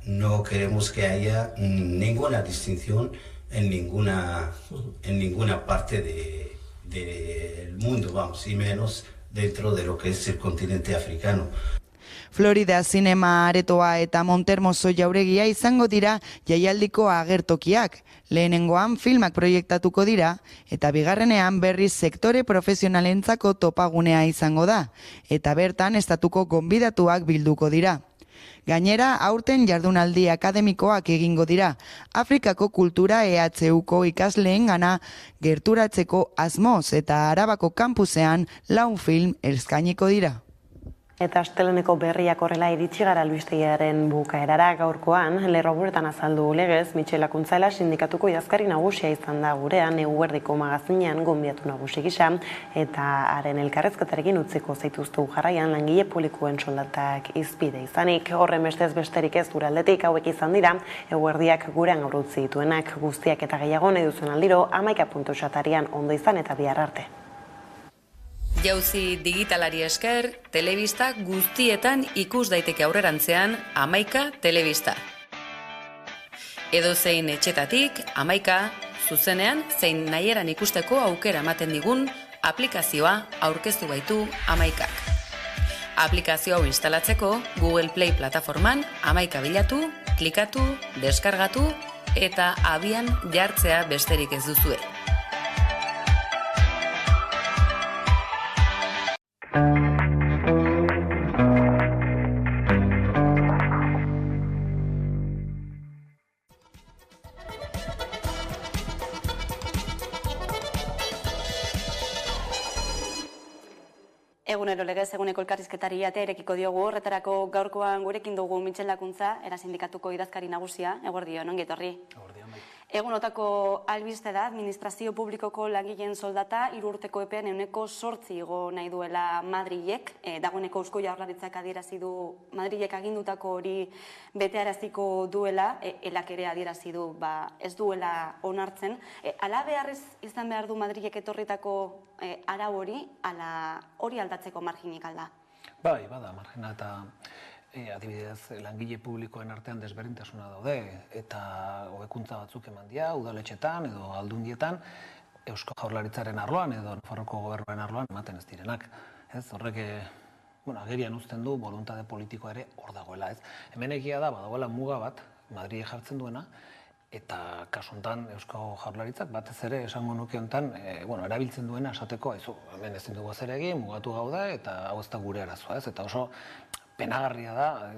No queremos que haya ninguna distinción en ninguna parte del mundo, y menos dentro de lo que es el continente africano. Florida Zinema Aretoa eta Montermoso jauregia izango dira jaialdiko agertokiak. Lehenengoan filmak proiektatuko dira eta bigarrenean berriz sektore profesionalentzako topagunea izango da eta bertan estatuko gonbidatuak bilduko dira. Gainera, aurten jardunaldi akademikoak egingo dira, Afrikako kultura EHUko ikasleengana gerturatzeko asmoz eta Arabako kampusean 4 film eskainiko dira. Eta asteleneko berriak horrela iritsi gara albistegiaren bukaerara gaurkoan, lerroburetan azaldu legez, Mitxela Kuntzaela sindikatuko idazkari nagusia izan da gurean, eguerdiko magazinean gonbidatu nagusi gisa, eta haren elkarrezketarekin utziko zaituztu jarraian langile publikoen soldatak izpide izanik. Horren bestez besterik ez gure aldetik hauek izan dira, eguerdiak gurean gaur utzi dituenak guztiak eta gehiago nahi duzen aldiro, 11.atarian ondo izan eta bihar arte. Jauzi digitalari esker, telebista guztietan ikus daiteke aurrerantzean 11 telebista. Edozein etxetatik 11 zuzenean zein nahieran ikusteko aukera ematen digun aplikazioa aurkeztu baitu 11ak. Aplikazio hau instalatzeko Google Play plataforman 11 bilatu, klikatu, deskargatu eta abian jartzea besterik ez duzue. Egunero legez, eguneko elkarrizketari atea irekiko diogu, horretarako gaurkoan gurekin dugu Mitxela Kuntza, sindikatuko idazkari nagusia, eguerdio, ongi etorri. Egunotako albiste da, administrazio publikoko langileen soldata, 3 urteko epean 8% igo nahi duela Madrilek, dagoeneko Eusko Jaurlaritzak adierazi du Madrilek agindutako hori betearaziko duela, elak ere adierazi du ez duela onartzen. Ala beharrez izan behar du Madrilek etorritako arau hori, ala hori aldatzeko marginik alda? Bai, bada, margina eta adibidez, langile publikoen artean desberdintasuna daude eta hobekuntza batzuk eman dira, udaletxetan edo aldundietan, Eusko Jaurlaritzaren arloan edo Nafarroko Gobernuaren arloan ematen ez direnak. Horrek agerian uzten du boluntade politikoa ere hor dagoela. Hemen egia da, badagoela muga bat, Madrile jartzen duena, eta kasu honetan Eusko Jaurlaritzak batez ere esango nuke honetan, erabiltzen duena esateko, hemen ezin dugu zer egin, mugatu gaude eta hau ez da gure arazoa, eta oso penagarria da,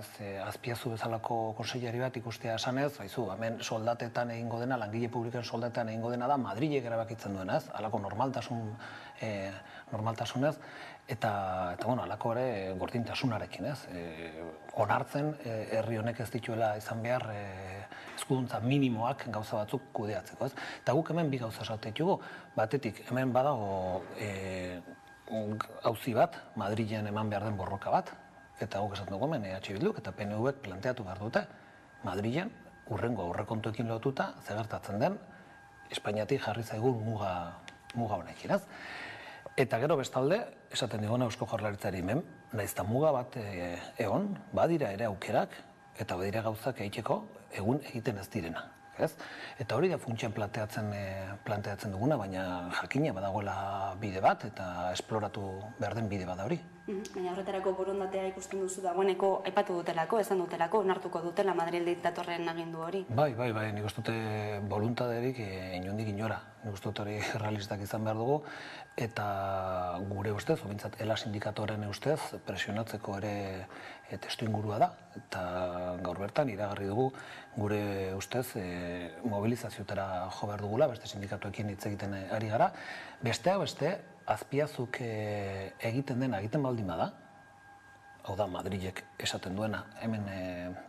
Azpiazu bezalako konseilari bat ikustea esanez, hemen soldatetan egingo dena, langile publikoen soldatetan egingo dena da, Madrilek erabakitzen duena, halako normaltasunez, eta halako ere gordintasunarekin, onartzen herri honek ez dituela izan behar eskuduntza minimoak gauza batzuk kudeatzeko. Eta guk hemen bi gauza esate ditugu, batetik hemen badago auzi bat, Madrilen eman behar den borroka bat, eta guk esaten dugu hemen EH Bilduk eta PNVek planteatu behar dute, Madrilen hurrengo aurrekontuekin lotuta zegertatzen den Espainiatik jarri zaigun muga honekin. Eta gero bestalde, esaten diguna Eusko Jaurlaritzari hemen, nahiz eta muga bat egon, badira ere aukerak eta badira gauzak egiteko egun egiten ez direna. Eta hori da funtsian planteatzen duguna, baina jakina badagoela bide bat eta esploratu behar den bide bat da hori. Baina horretarako borondatea ikusten duzu dagoeneko aipatu dutelako, esan dutelako, onartuko dutela Madrildik datorren agindu hori. Bai, nik uste dute boluntaderik inondik inora. Nik uste dut hori realistak izan behar dugu, eta gure ustez, obintzat ELA sindikatoren ustez, presionatzeko ere testu ingurua da, eta gaur bertan iragarri dugu gure ustez mobilizazioetara jo behar dugula, beste sindikatuekin hitz egiten ari gara, besteak beste, Azpiazuk egiten dena egiten baldin bada, hau da Madrilek esaten duena, hemen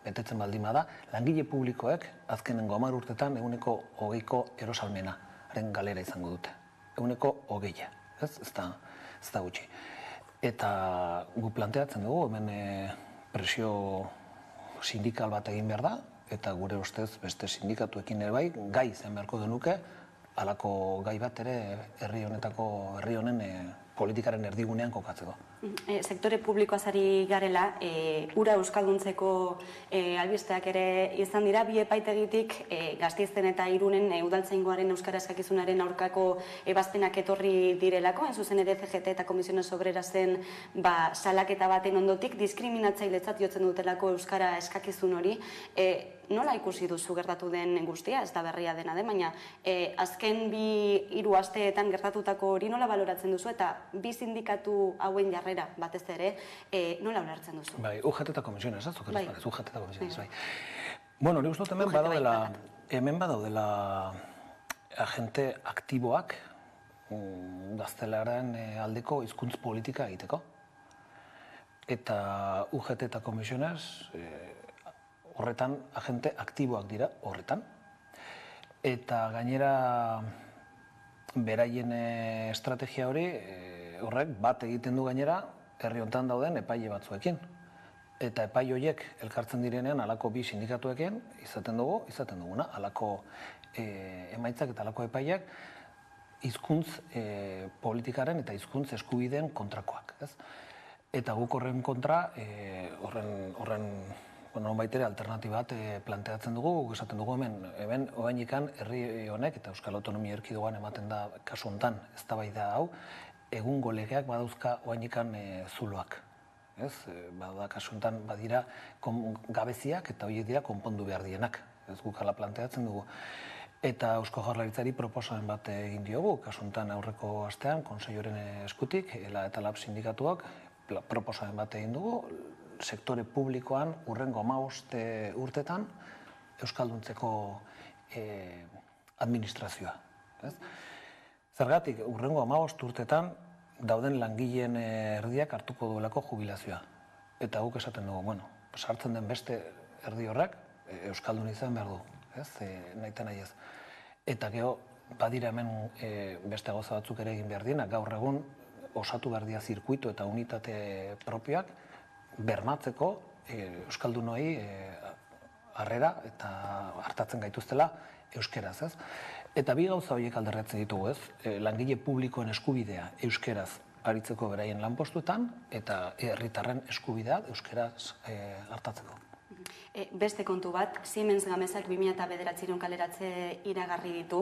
betetzen baldin bada, langile publikoek azkenengo 10 urtetan 20% erosalmena haren galera izango dute. 20%, ez da gutxi. Eta gu planteatzen dugu, hemen presio sindikal bat egin behar da, eta gure ustez beste sindikatuekin ere bai, gai zen beharko genuke, halako gai bat ere herri honen politikaren erdigunean kokatzeko. Sektore publikoaz ari garela, ura euskalduntzeko albisteak ere izan dira, bi epaitegitik Gasteizen eta Irunen udaltzaingoaren euskara eskakizunaren aurkako ebazpenak etorri direlako, zuzen ere CGT eta Komisiones Obrerasen salaketa baten ondotik, diskriminatzailetzat jotzen dutelako euskara eskakizun hori. Nola ikusi duzu gertatu den guztia, ez da berria dena den, baina azken 2-3 asteetan gertatutako hori nola baloratzen duzu eta bi sindikatu hauen jarrera batez ere, nola ulertzen duzu? Bai, UGT eta Komisiones, ez? UGT eta Komisiones, bai. Bueno, hori uste dut hemen badaudela agente aktiboak gaztelaren aldeko hizkuntz politika egiteko. eta UGT eta komisionez horretan agente aktiboak dira horretan. Eta gainera beraien estrategia hori horrek bat egiten du gainera herri hontan dauden epaile batzuekin. Eta epai horiek elkartzen direnean halako bi sindikatuekin izaten duguna, halako emaitzak eta halako epaiak hizkuntz politikaren eta hizkuntz eskubideen kontrakoak. Eta guk horren kontra, horren nonbait ere alternatiba bat planteatzen dugu, guk esaten dugu hemen orainikan herri honek eta Euskal Autonomia Erkidegoan ematen da kasu hontan eztabaida hau, egungo legeak badauzka orainikan zuloak. Bada kasu honetan badira gabeziak eta horiek dira konpondu behar dienak. Ez guk hala planteatzen dugu. Eta Eusko Jaurlaritzari proposamen bat egin diogu, kasu honetan aurreko astean, Kontseiluaren eskutik, ELA eta LAB sindikatuak proposamen bat egin dugu, sektore publikoan hurrengo 15 urtetan euskalduntzeko administrazioa. Zergatik, hurrengo 15 urtetan dauden langileen erdiak hartuko duelako jubilazioa. Eta guk esaten dugu, sartzen den beste erdi horrek euskaldun izan behar du, nahita nahi ez. Eta gero, badira hemen beste gauza batzuk ere egin behar diena, gaur egun osatu behar dira zirkuitu eta unitate propioak bermatzeko euskaldunoi harrera eta hartatzen gaituztela euskeraz, Eta bi gauza horiek alderratzen ditugu, langile publikoen eskubidea euskeraz aritzeko beraien lanpostuetan eta herritarren eskubidea euskeraz hartatzeko. Beste kontu bat, Siemens Gamesak 2009 kaleratze iragarri ditu.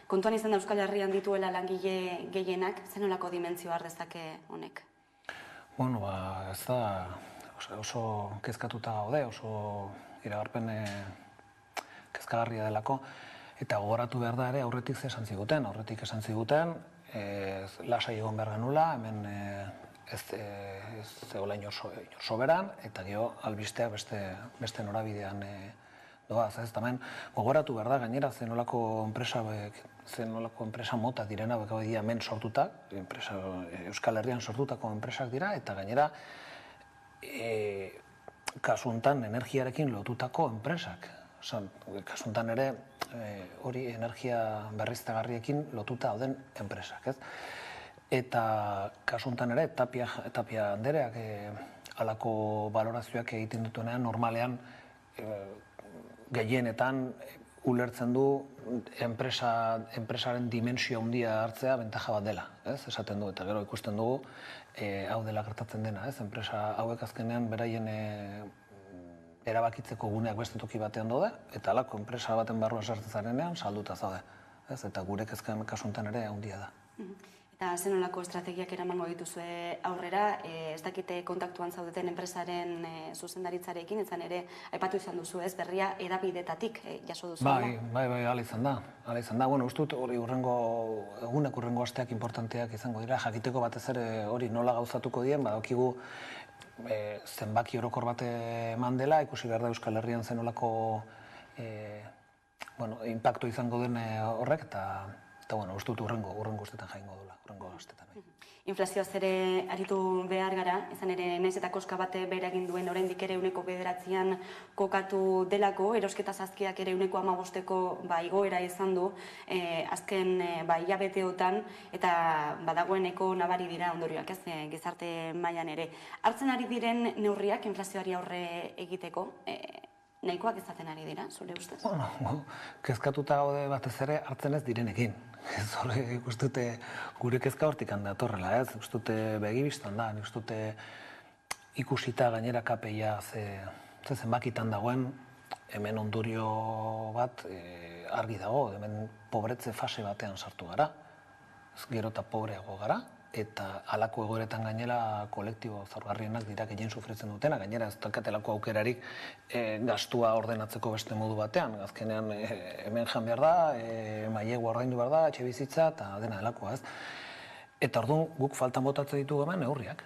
Kontuan izan da Euskal Herrian dituela langile gehienak, zenolako dimentzioa har dezake honek? Ez da oso kezkatuta gaude, oso iragarpen kezkagarria delako. Eta gogoratu behar da ere aurretik esan ziguten, lasai egon behar genula, hemen ez zegoela inor soberan, eta gero albisteak beste norabidean doaz. Hemen gogoratu behar da, gainera zenolako enpresa mota direna, beka dira hemen sortuta, Euskal Herrian sortutako enpresak dira, eta gainera kasuntan energiarekin lotutako enpresak. Kasuntan ere hori energia berriztagarriekin lotuta dauden enpresak. Eta kasuntan ere Tapia andereak halako balorazioak egiten dutenean normalean gehienetan ulertzen du enpresaren dimensio handia hartzea bentaja bat dela, esaten du, eta gero ikusten dugu hau dela gertatzen dena, enpresa hauek azkenean beraien erabakitzeko guneak beste toki batean daude, eta halako enpresa baten barruan sartzen zarenean salduta zaude, eta gure kezken kasuntan ere handia da. Eta zenolako estrategiak eramango dituzue aurrera, ez dakite kontaktuan zaudeten enpresaren zuzendaritzarekin, izan ere, aipatu izan duzu ez, berria edabidetatik jaso duzu. Bai, hala izan da. Uste dut hori egunek urrengo asteak importanteak izango dira, jakiteko batez ere hori nola gauzatuko dien, badakigu zenbaki orokor bat eman dela, ikusi behar da Euskal Herrian zenolako impacto izango den horrek, eta uste dut urrengo ustetan jaingo dula, urrengo astetan. Inflazioaz ere aritu behar gara, izan ere naiz eta koska bate bere egin duen oraindik ere 9% kokatu delako, erosketa zazkiak ere 15% igoera izan du azken hilabeteotan, eta badagoeneko nabari dira ondorioak gizarte mailan ere. Hartzen ari diren neurriak inflazioari aurre egiteko, nahikoak izaten ari dira, zure ustez? Kezkatuta gaude batez ere hartzen ez direnekin. Zorre ikustute gure kezka hortik handatorrela, ez? Ikustute begibistan da, ikustute ikusita gainera KPIa ze zenbakitan dagoen, hemen ondorio bat argi dago, hemen pobretze fase batean sartu gara, gero eta pobreago gara, eta halako egoeretan gainera kolektibo zaurgarrienak dira gehien sufritzen dutena, gainera ez dakatelako aukerarik gastua ordenatzeko beste modu batean. Azkenean hemen jan behar da, mailegua ordaindu behar da, etxe bizitza eta dena delakoa, ez? Eta orduan guk faltan botatzen ditugu hemen neurriak.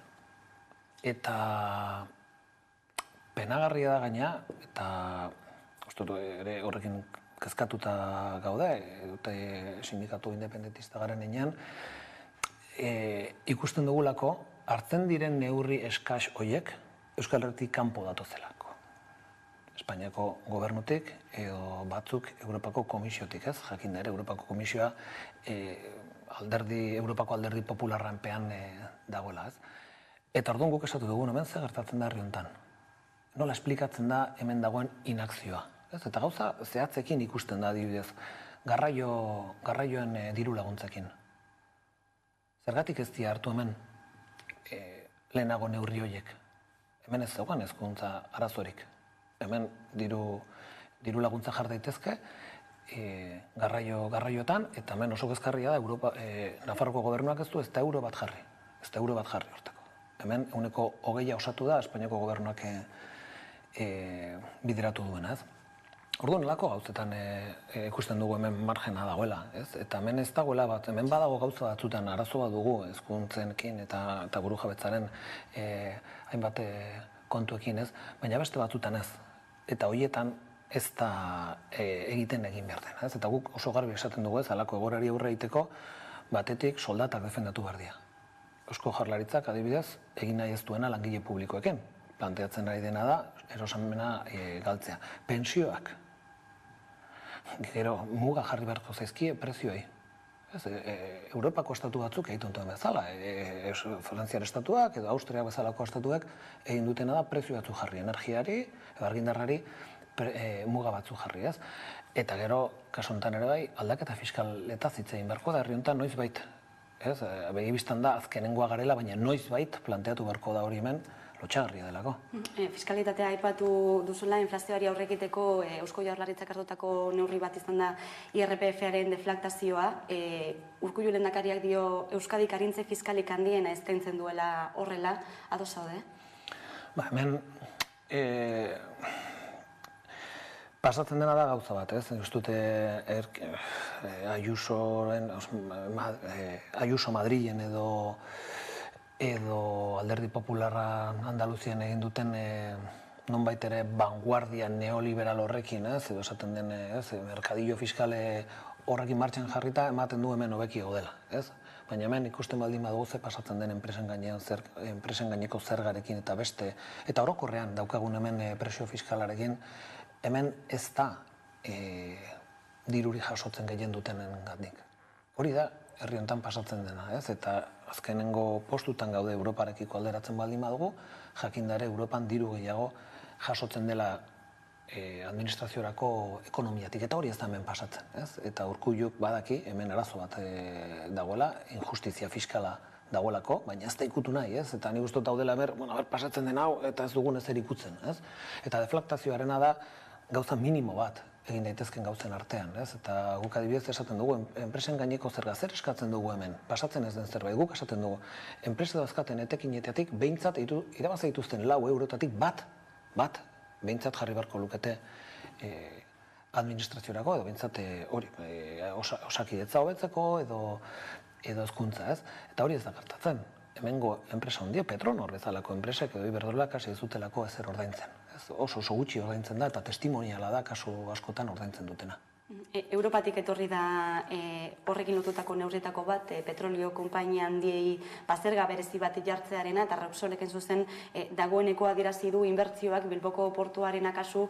Eta penagarria da gaina, eta uste ere horrekin kezkatuta gaude, dute sindikatu independentista garen enean, ikusten dugulako, hartzen diren neurri eskaz horiek, Euskal Herritik kanpo datozelako. Espainiako gobernutik edo batzuk Europako Komisiotik, ez? Jakin ere, Europako Komisioa Europako alderdi popularranpean dagoela, ez? Eta orduan guk esatu dugun hemen zer gertatzen da herri honetan. Nola esplikatzen da hemen dagoen inakzioa, ez? Eta gauza zehatzekin ikusten da adibidez, garraioen diru laguntzekin. Zergatik ez dira hartu hemen lehenago neurri horiek? Hemen ez zeugan hezkuntza arazorik. Hemen diru laguntza jar daitezke garraioetan, eta hemen oso kezkarria da Nafarroko gobernuak ez du ez da euro bat jarri. Ez da euro bat jarri hortako. Hemen 20% osatu da Espainiako gobernuak bideratu duena, ez? Orduan nelako gauzetan ikusten dugu hemen margena dagoela, ez? Eta hemen ez dagoela bat, hemen badago gauza batzutan arazo bat dugu hezkuntzenekin eta buru jabetzaren hainbat kontuekin, ez? Baina beste batzutan ez. Eta horietan ez da egiten egin behar dena, ez? Eta guk oso garbi esaten dugu ez, halako egoerari aurre egiteko batetik soldatak defendatu behar dira. Eusko Jaurlaritzak adibidez egin nahi ez duena langile publikoekin. Planteatzen ari dena da erosamena galtzea. Pentsioak. Gero muga jarri beharko zaizkie prezioei. Europako estatu batzuk egiten duen bezala. Frantziar estatuak edo Austriak bezalako estatuak egin dutena da prezio batzuk jarri. Energiari, argindarrari muga batzuk jarri, ez? Eta gero, kasu honetan ere bai, aldaketa fiskaleta zitzein beharko da herri honetan noizbait. Begibistan da azkenengoa garela, baina noizbait planteatu beharko da hori hemen lotxagarria delako. Fiskalitatea aipatu duzula, inflazioari aurrekiteko Eusko Jaurlaritzak hartutako neurri bat izan da IRPF-aren deflaktazioa. Urkullu lehendakariak dio Euskadik arintze fiskalik handiena eskaintzen duela horrela, ados zaude? Hemen pasatzen dena da gauza bat, ez? Dute Ayuso Madrilen edo Alderdi Popularra Andaluzian egin duten nonbait ere vanguardia neoliberal horrekin, ez? Edo esaten den, ez? Merkadillo fiskale horrekin martxan jarrita ematen du hemen hobeki gaudela, ez? Baina hemen ikusten baldin badugu ze pasatzen den enpresen gaineko zergarekin eta beste, eta orokorrean daukagun hemen presio fiskalarekin, hemen ez da diruri jasotzen gehien dutenen gandik. Hori da, herri honetan pasatzen dena, ez? Eta azkenengo postutan gaude Europarekiko alderatzen baldin badugu, jakindare Europan diru gehiago jasotzen dela administraziorako ekonomiatik, eta hori ez da hemen pasatzen, ez? Eta Urkulluk badaki hemen arazo bat dagoela, injustizia fiskala dagoelako, baina ez da ikutu nahi, ez? Eta nik uste dut daudela pasatzen den hau, eta ez dugun ezer ikutzen, ez? Eta deflaktazioarena da gauza minimo bat egin daitezken gauzen artean, ez? Eta guk adibidez esaten dugu, enpresen gaineko zerga zer eskatzen dugu hemen, pasatzen ez den zerbait, guk esaten dugu, enpresa dauzkaten etekinetatik behintzat irabazi dituzten 4 eurotatik bat, behintzat jarri beharko lukete administraziorako, edo behintzat osakidetza hobetzeko, edo hezkuntza, ez? Eta hori ez da gertatzen. Hemengo enpresa handia, Petronor bezalako enpresek edo Iberdrolak hasi ez dutelako ezer ordaintzen. Oso gutxi ordaintzen da eta testimoniala da kasu askotan ordaintzen dutena. Europatik etorri da horrekin lotutako neurrietako bat, petrolio konpainia handiei zerga berezi bat jartzearena, eta Repsoleken zuzen dagoeneko adierazi du inbertsioak Bilboko portuarena kasu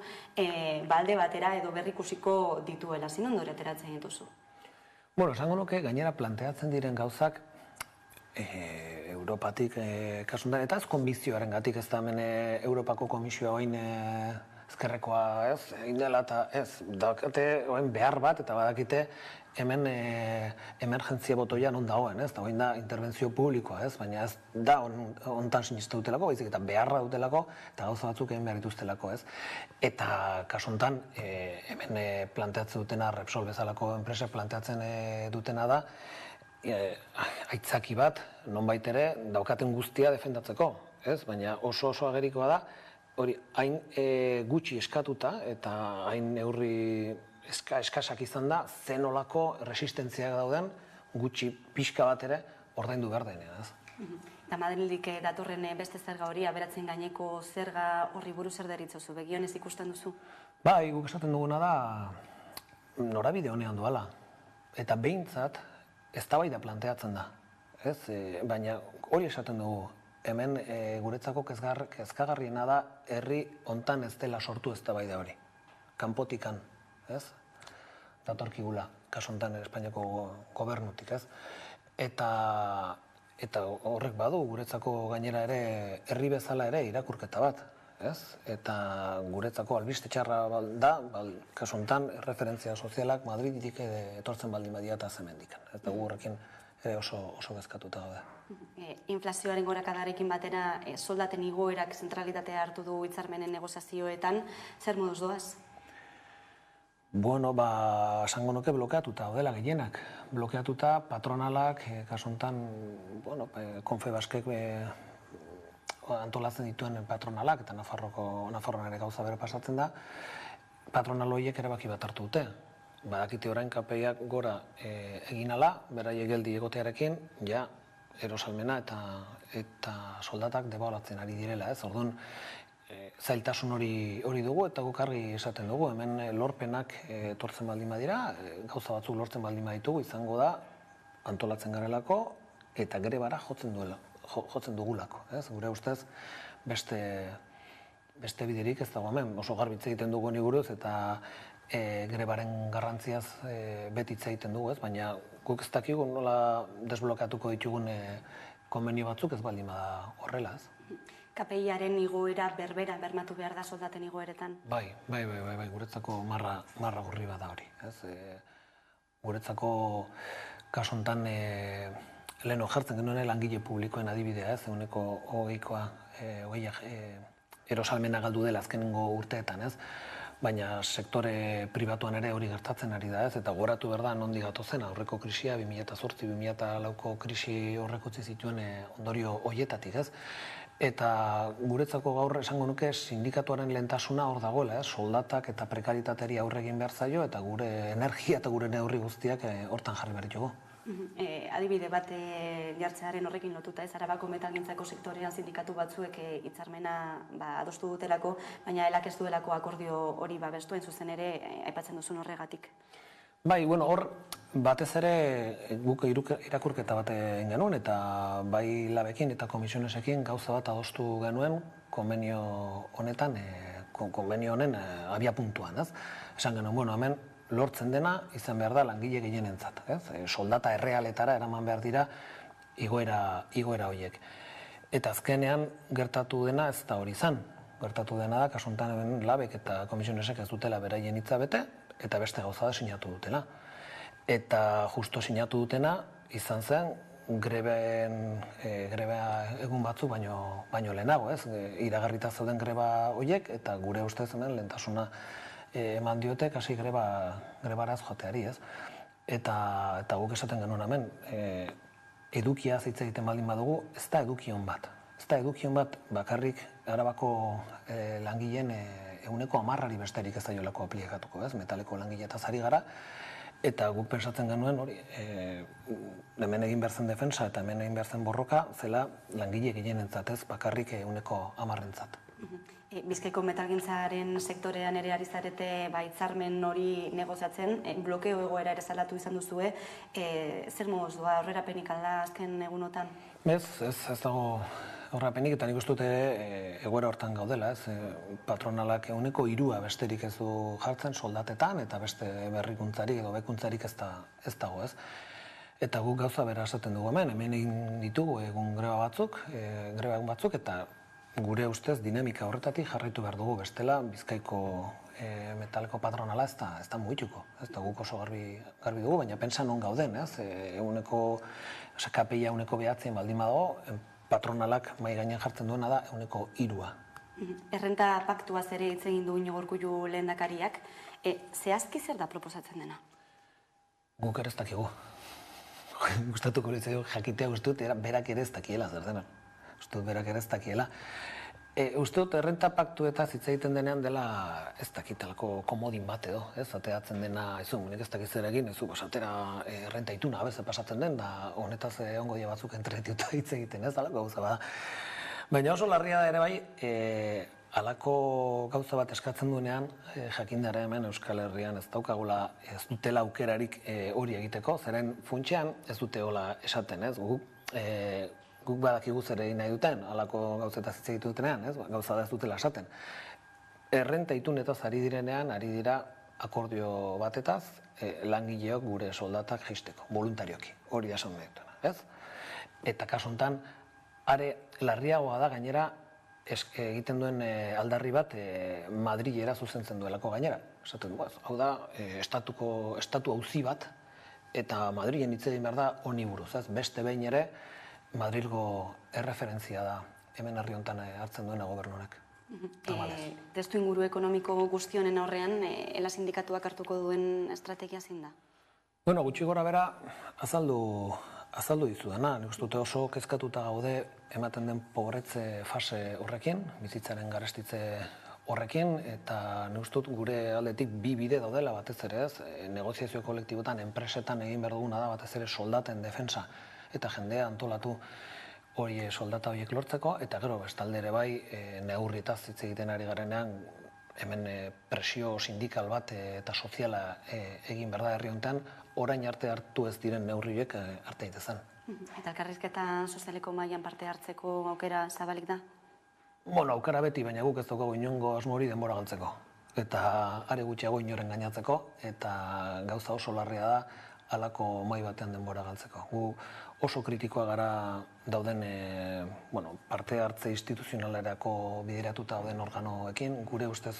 balde batera edo berrikusiko dituela. Zin ondore ateratzen dituzu? Esango nuke gainera planteatzen diren gauzak Europatik kasuntan, eta ez konbizioaren gatik ez da hemen Europako Komisioa oin ezkerrekoa, ez, egin dela eta ez, dakate oin behar bat eta badakite hemen emergentzia botoia non dagoen, ez, da oin da interbentzio publikoa, ez, baina ez da ontan siniste dutelako, baizik eta beharra dutelako eta gauza batzuk egin behar dituztelako, ez. Eta kasuntan hemen planteatzen dutena, Repsol bezalako enpresa planteatzen dutena da, aitzaki bat, nonbait ere, daukaten guztia defendatzeko, ez? Baina oso agerikoa da, hori hain gutxi eskatuta eta hain neurri eskasak izan da, zenolako resistentziak dauden gutxi pixka bat ere ordaindu behar denean, ez? Eta Madrildik datorren beste zerga hori, aberatzen gaineko zerga horri buruz zer deritzozu, begionez ikusten duzu? Bai, guk esaten duguna da norabide honean doala. Eta behintzat, eztabaida planteatzen da, ez? Baina hori esaten dugu, hemen guretzako kezkagarriena da herri hontan ez dela sortu eztabaida hori. Kanpotikan, ez? Datorkigula, kasu hontan Espainiako gobernutik, ez? Eta horrek badu guretzako gainera ere herri bezala ere irakurketa bat, ez? Eta guretzako albiste txarra da, kasu hontan referentzia sozialak Madridik etortzen baldin badia eta hemendik. Ez da horrekin oso kezkatuta gaude. Inflazioaren gorakadarekin batera soldaten igoerak zentralitatea hartu du hitzarmenen negoziazioetan, zer moduz doaz? Bueno, esango nuke blokeatuta daudela gehienak. Blokeatuta patronalak, kasu honetan, Confebaskek antolatzen dituen patronalak, eta Nafarroan ere gauza bere pasatzen da, patronal horiek erabaki bat hartu dute. Badakite orain KPIak gora egin ala, beraiek geldi egotearekin, ja, erosalmena eta soldatak debaulatzen ari direla, ez? Orduan, zailtasun hori dugu eta guk argi esaten dugu, hemen lorpenak etortzen baldin badira, gauza batzuk lortzen baldin baditugu, izango da antolatzen garelako eta grebara jotzen dugulako. Gure ustez, beste biderik ez dago hemen, oso garbitze egiten dugu honi buruz eta grebaren garrantziaz beti hitz egiten dugu, baina guk ez dakigu nola desblokatuko ditugun konbenio batzuk ez baldin bada horrela, ez? KPI-aren igoera berbera bermatu behar da soldaten igoeretan? Bai, guretzako marra gorri bada hori. Guretzako kasu honetan leheno jartzen genuen langile publikoen adibidea, ez? Ehuneko 20 erosalmena galdu dela azkenengo urteetan, ez? Baina sektore pribatuan ere hori gertatzen ari da, ez? Eta goratu behar da nondik gatozen aurreko krisia, 2008-2004ko krisi horrek utzi zituen ondorio hoietatik, ez? Eta guretzako gaur esango nuke sindikatuaren lehentasuna hor dagoela, soldatak eta prekaritateari aurre egin behar zaio eta gure energia eta gure neurri guztiak hortan jarri behar ditugu. Adibide bat jartzearen horrekin lotuta, ez? Arabako metalgintzako sektorean sindikatu batzuek hitzarmena adostu dutelako, baina elak ez duelako akordio hori babestu, zuzen ere aipatzen duzun horregatik. Bai, hor batez ere guk irakurketa bat egin genuen eta bai labekin eta komisionesekin gauza bat adostu genuen konbenio honetan, konbenio honen abiapuntuan, ez? Esan genuen, hemen lortzen dena izan behar da langile gehienentzat, ez? Soldata errealetara eraman behar dira igoera horiek. Eta azkenean gertatu dena ez da hori izan. Gertatu dena da, kasu honetan labek eta komisionesek ez dutela beraien hitza bete, eta beste gauza da sinatu dutela. Eta justo sinatu dutena izan zen greba egun batzu baino lehenago, ez? Iragarrita zeuden greba horiek eta gure ustez hemen lehentasuna eman diote kasi grebaraz joateari, ez? Eta guk esaten genuen hemen, edukia hitz egiten baldin badugu, ez da edukion bat. Ez da edukion bat bakarrik Arabako langileen ehuneko 10 besterik ez daiolako aplikatuko, ez? Metaleko langileetaz ari gara, eta guk pensatzen genuen hori, hemen egin behar zen defensa eta hemen egin behar zen borroka, zela langile gehienentzat, ez? Bakarrik ehuneko 10-entzat. Bizkaiko metalgintzaren sektorean ere ari zarete hitzarmen hori negoziatzen, blokeo egoera ere salatu izan duzue, zer moduz doa aurrerapenik alda azken egunotan? Ez dago aurrerapenik eta nik uste dute egoera hortan gaudela, ez? Patronalak ehuneko 3 besterik ez du jartzen soldatetan eta beste berrikuntzarik edo bekuntzarik ez dago, ez? Eta guk gauza bera esaten dugu hemen egin ditugu egun greba egun batzuk eta gure ustez dinamika horretatik jarraitu behar dugu, bestela Bizkaiko metaleko patronala ez da mugituko. Ez da guk oso garbi dugu, baina pentsa non gauden, ez? KPI ehuneko 9 baldin badago, patronalak mahai gainean jartzen duena da ehuneko 3. Errenta paktuaz ere hitz egin du Iñigo Urkullu lehendakariak, zehazki zer da proposatzen dena? Guk ere ez dakigu. Gustatuko litzaigu jakitea gustut, berak ere ez dakiela zer dena. Uste dut berak ere ez dakiela. Uste dut errenta paktuetaz hitz egiten denean dela ez dakitelako komodin bat edo, ez? Ateatzen dena, nik ez dakit zer egin, atera errenta ituna abez pasatzen den, da honetaz ongo dia batzuk entretituta hitz egiten, ez? Alako gauza bada. Baina oso larria da ere bai, alako gauza bat eskatzen duenean, jakindara hemen Euskal Herrian ez daukagula, ez dutela aukerarik hori egiteko, zeren funtsean ez dute hola esaten, ez? guk badakigu zer egin nahi duten, halako gauzetaz hitz egiten dutenean, gauza da ez dutela esaten. Errenta itunetaz ari direnean, ari dira akordio batetaz, langileok gure soldatak jaisteko, voluntarioki, hori da esan nahi dutena, ez? Eta kasu honetan, are larriagoa da gainera, egiten duen aldarri bat Madrilera zuzentzen duelako gainera. Esaten du, hau da, estatu auzi bat, eta Madrilen hitz egin behar da honi buruz, ez? Beste behin ere, Madrilgo erreferentzia da, hemen herri honetan hartzen duena gobernu honek. Testu inguru ekonomiko guztionen aurrean, ELA sindikatuak hartuko duen estrategia zein da? Bueno, gutxi gora bera, azaldu dizudana. Nik uste dute oso kezkatuta gaude ematen den pobretze fase horrekin, bizitzaren garestitze horrekin, eta nik uste dut gure aldetik bi bide daudela batez ere ez, negoziazio kolektibotan, enpresetan egin behar duguna da batez ere soldaten defensa, eta jendea antolatu hori soldata horiek lortzeko, eta gero bestalde ere bai neurrietaz hitz egiten ari garenean, hemen presio sindikal bat eta soziala egin behar da herri honetan, orain arte hartu ez diren neurriek arte daitezen. Eta elkarrizketa sozialeko mailan parte hartzeko aukera zabalik da? Bueno, aukera beti, baina guk ez daukagu inongo asmo hori denbora galtzeko. Eta are gutxiago inoren gainatzeko, eta gauza oso larria da halako mai batean denbora galtzeko. Gu oso kritikoa gara dauden parte hartze instituzionalerako bideratuta dauden organoekin, gure ustez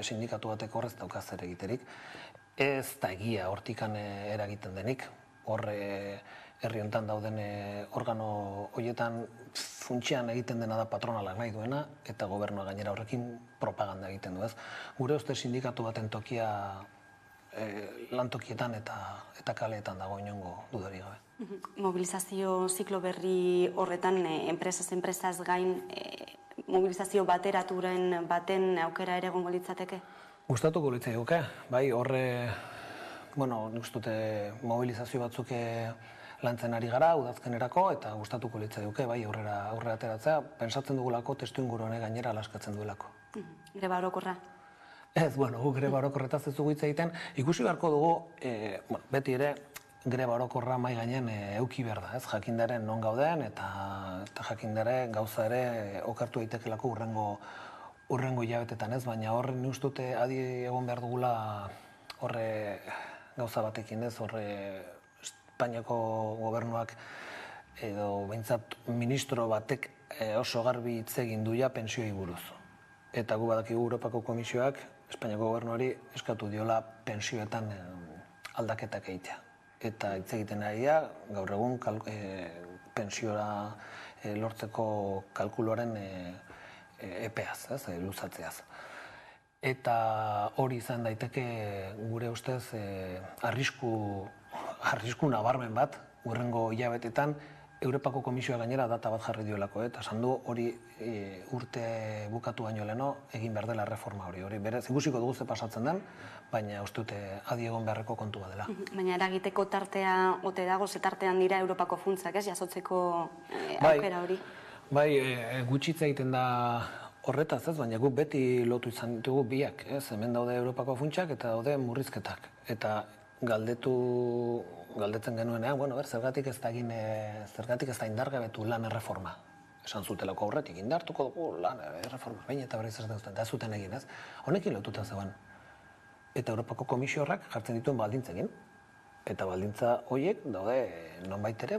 sindikatu batek horrez dauka zer egiterik. Ez da egia hortikan eragiten denik, horre herri honetan dauden organo horietan funtsian egiten dena da patronalak nahi duena, eta gobernua gainera horrekin propaganda egiten du ez. Gure ustez sindikatu baten tokia lantokietan eta kaleetan dago inongo dudari gabe. Mobilizazio ziklo berri horretan, enpresaz gain, mobilizazio bateraturen baten aukera ere egongo litzateke? Gustatuko litzaiguke, bai, horre, nik uste dute mobilizazio batzuk lantzen ari gara, udazkenerako, eta gustatuko litzaiguke, bai, aurrera ateratzea, pensatzen dugulako testu inguru honek gainera alaskatzen duelako. Greba orokorra? Ez, guk greba orokorretaz ez dugu hitz egiten, ikusi beharko dugu, beti ere, greba orokorra mai gainen euki behar da, ez, jakindaren non gauden, eta jakindare gauza ere okertu daitekelako urrengo hilabetetan, ez, baina horre ni uste dute adi egon behar dugula horre gauza batekin, ez, horre Espainiako gobernuak edo behintzat ministro batek oso garbi hitz egin duia pentsioi buruz. Eta gu badakigu Europako Komisioak Espainiako gobernuari eskatu diola pentsioetan aldaketak egitea. Eta hitz egiten ari da, gaur egun pentsiora lortzeko kalkuloaren epeaz, luzatzeaz. Eta hori izan daiteke gure ustez arrisku nabarmen bat, hurrengo hilabetetan, Europako Komisioa gainera data bat jarri diolako, eta esan du hori urte bukatu baino leheno egin behar dela reforma hori. Berez, ikusiko dugu ze pasatzen den, baina uste dute adi egon beharreko kontu bat dela. Baina eragiteko tartea ote dago, ze tartean dira Europako funtsak, ez, jasotzeko aukera hori? Bai, gutxitza egiten da horretaz, ez, baina guk beti lotu izan ditugu biak, ez, hemen daude Europako funtsak eta daude murrizketak. Eta galdetzen genuenean, zergatik ez da indargabetu lan erreforma. Esan zutelako aurretik, indartuko dugu lan erreforma, baina eta berriz ez duzten, da ez zuten egin, ez? Honekin lotuta zegoen. Eta Europako Komisio horrek jartzen dituen baldintzekin. Eta baldintza horiek daude nonbait ere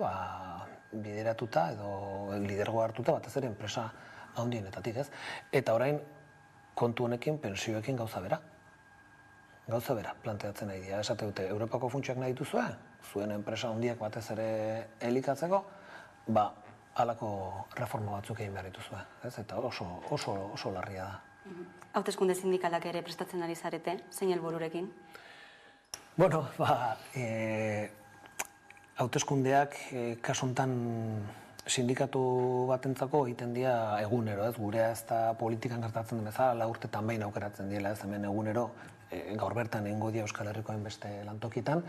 bideratuta edo lidergoa hartuta batez ere enpresa handienetatik, ez? Eta orain kontu honekin pensioekin gauza bera planteatzen nahi dira. Esate dute, Europako funtsak nahi dituzue, zuen enpresa handiak batez ere elikatzeko, halako reforma batzuk egin behar dituzue, ez? Eta oso larria da. Hauteskunde sindikalak ere prestatzen ari zarete, zein helbururekin? Hauteskundeak kasu honetan sindikatu batentzako egiten dira egunero, ez? Gurea ez da politikan gertatzen den bezala, 4 urtetan behin aukeratzen diela, ez, hemen egunero, gaur bertan egingo dira Euskal Herriko hainbeste lantokietan,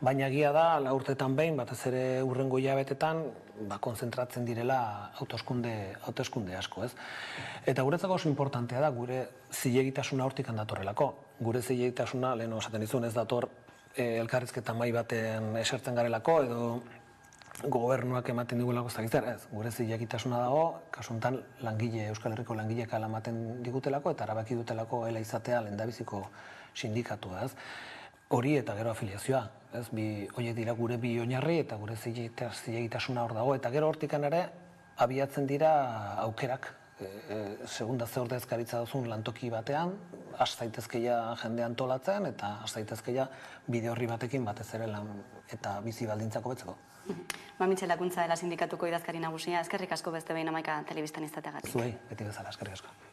baina egia da 4 urtetan behin, batez ere hurrengo hilabetetan, konzentratzen direla hauteskunde asko, ez? Eta guretzako oso importantea da, gure zilegitasuna hortik handatorrelako. Gure zilegitasuna, lehen esaten dizun, ez dator elkarrizketa mahai baten esertzen garelako, edo gobernuak ematen digulako zagitzar, ez, gure zilegitasuna dago, kasuntan Euskal Herriko langileek ala ematen digutelako, eta erabaki dutelako ela izatea lehendabiziko sindikatua, ez. Hori eta gero afiliazioa, ez, horiek dira gure bi oinarri eta gure zilegitasuna hor dago, eta gero hortikan ere abiatzen dira aukerak, segunda ze ordezkaritza duzun lantoki batean, has zaitezkeia jende antolatzen eta has zaitezkeia bide horri batekin batez ere lan eta bizi baldintzako betzeko. Mitxel Lakuntza dela sindikatuko idazkari nagusia, eskerrik asko beste behin Hamaika telebistan izateagatik. Zuei, beti bezala, eskerrik asko.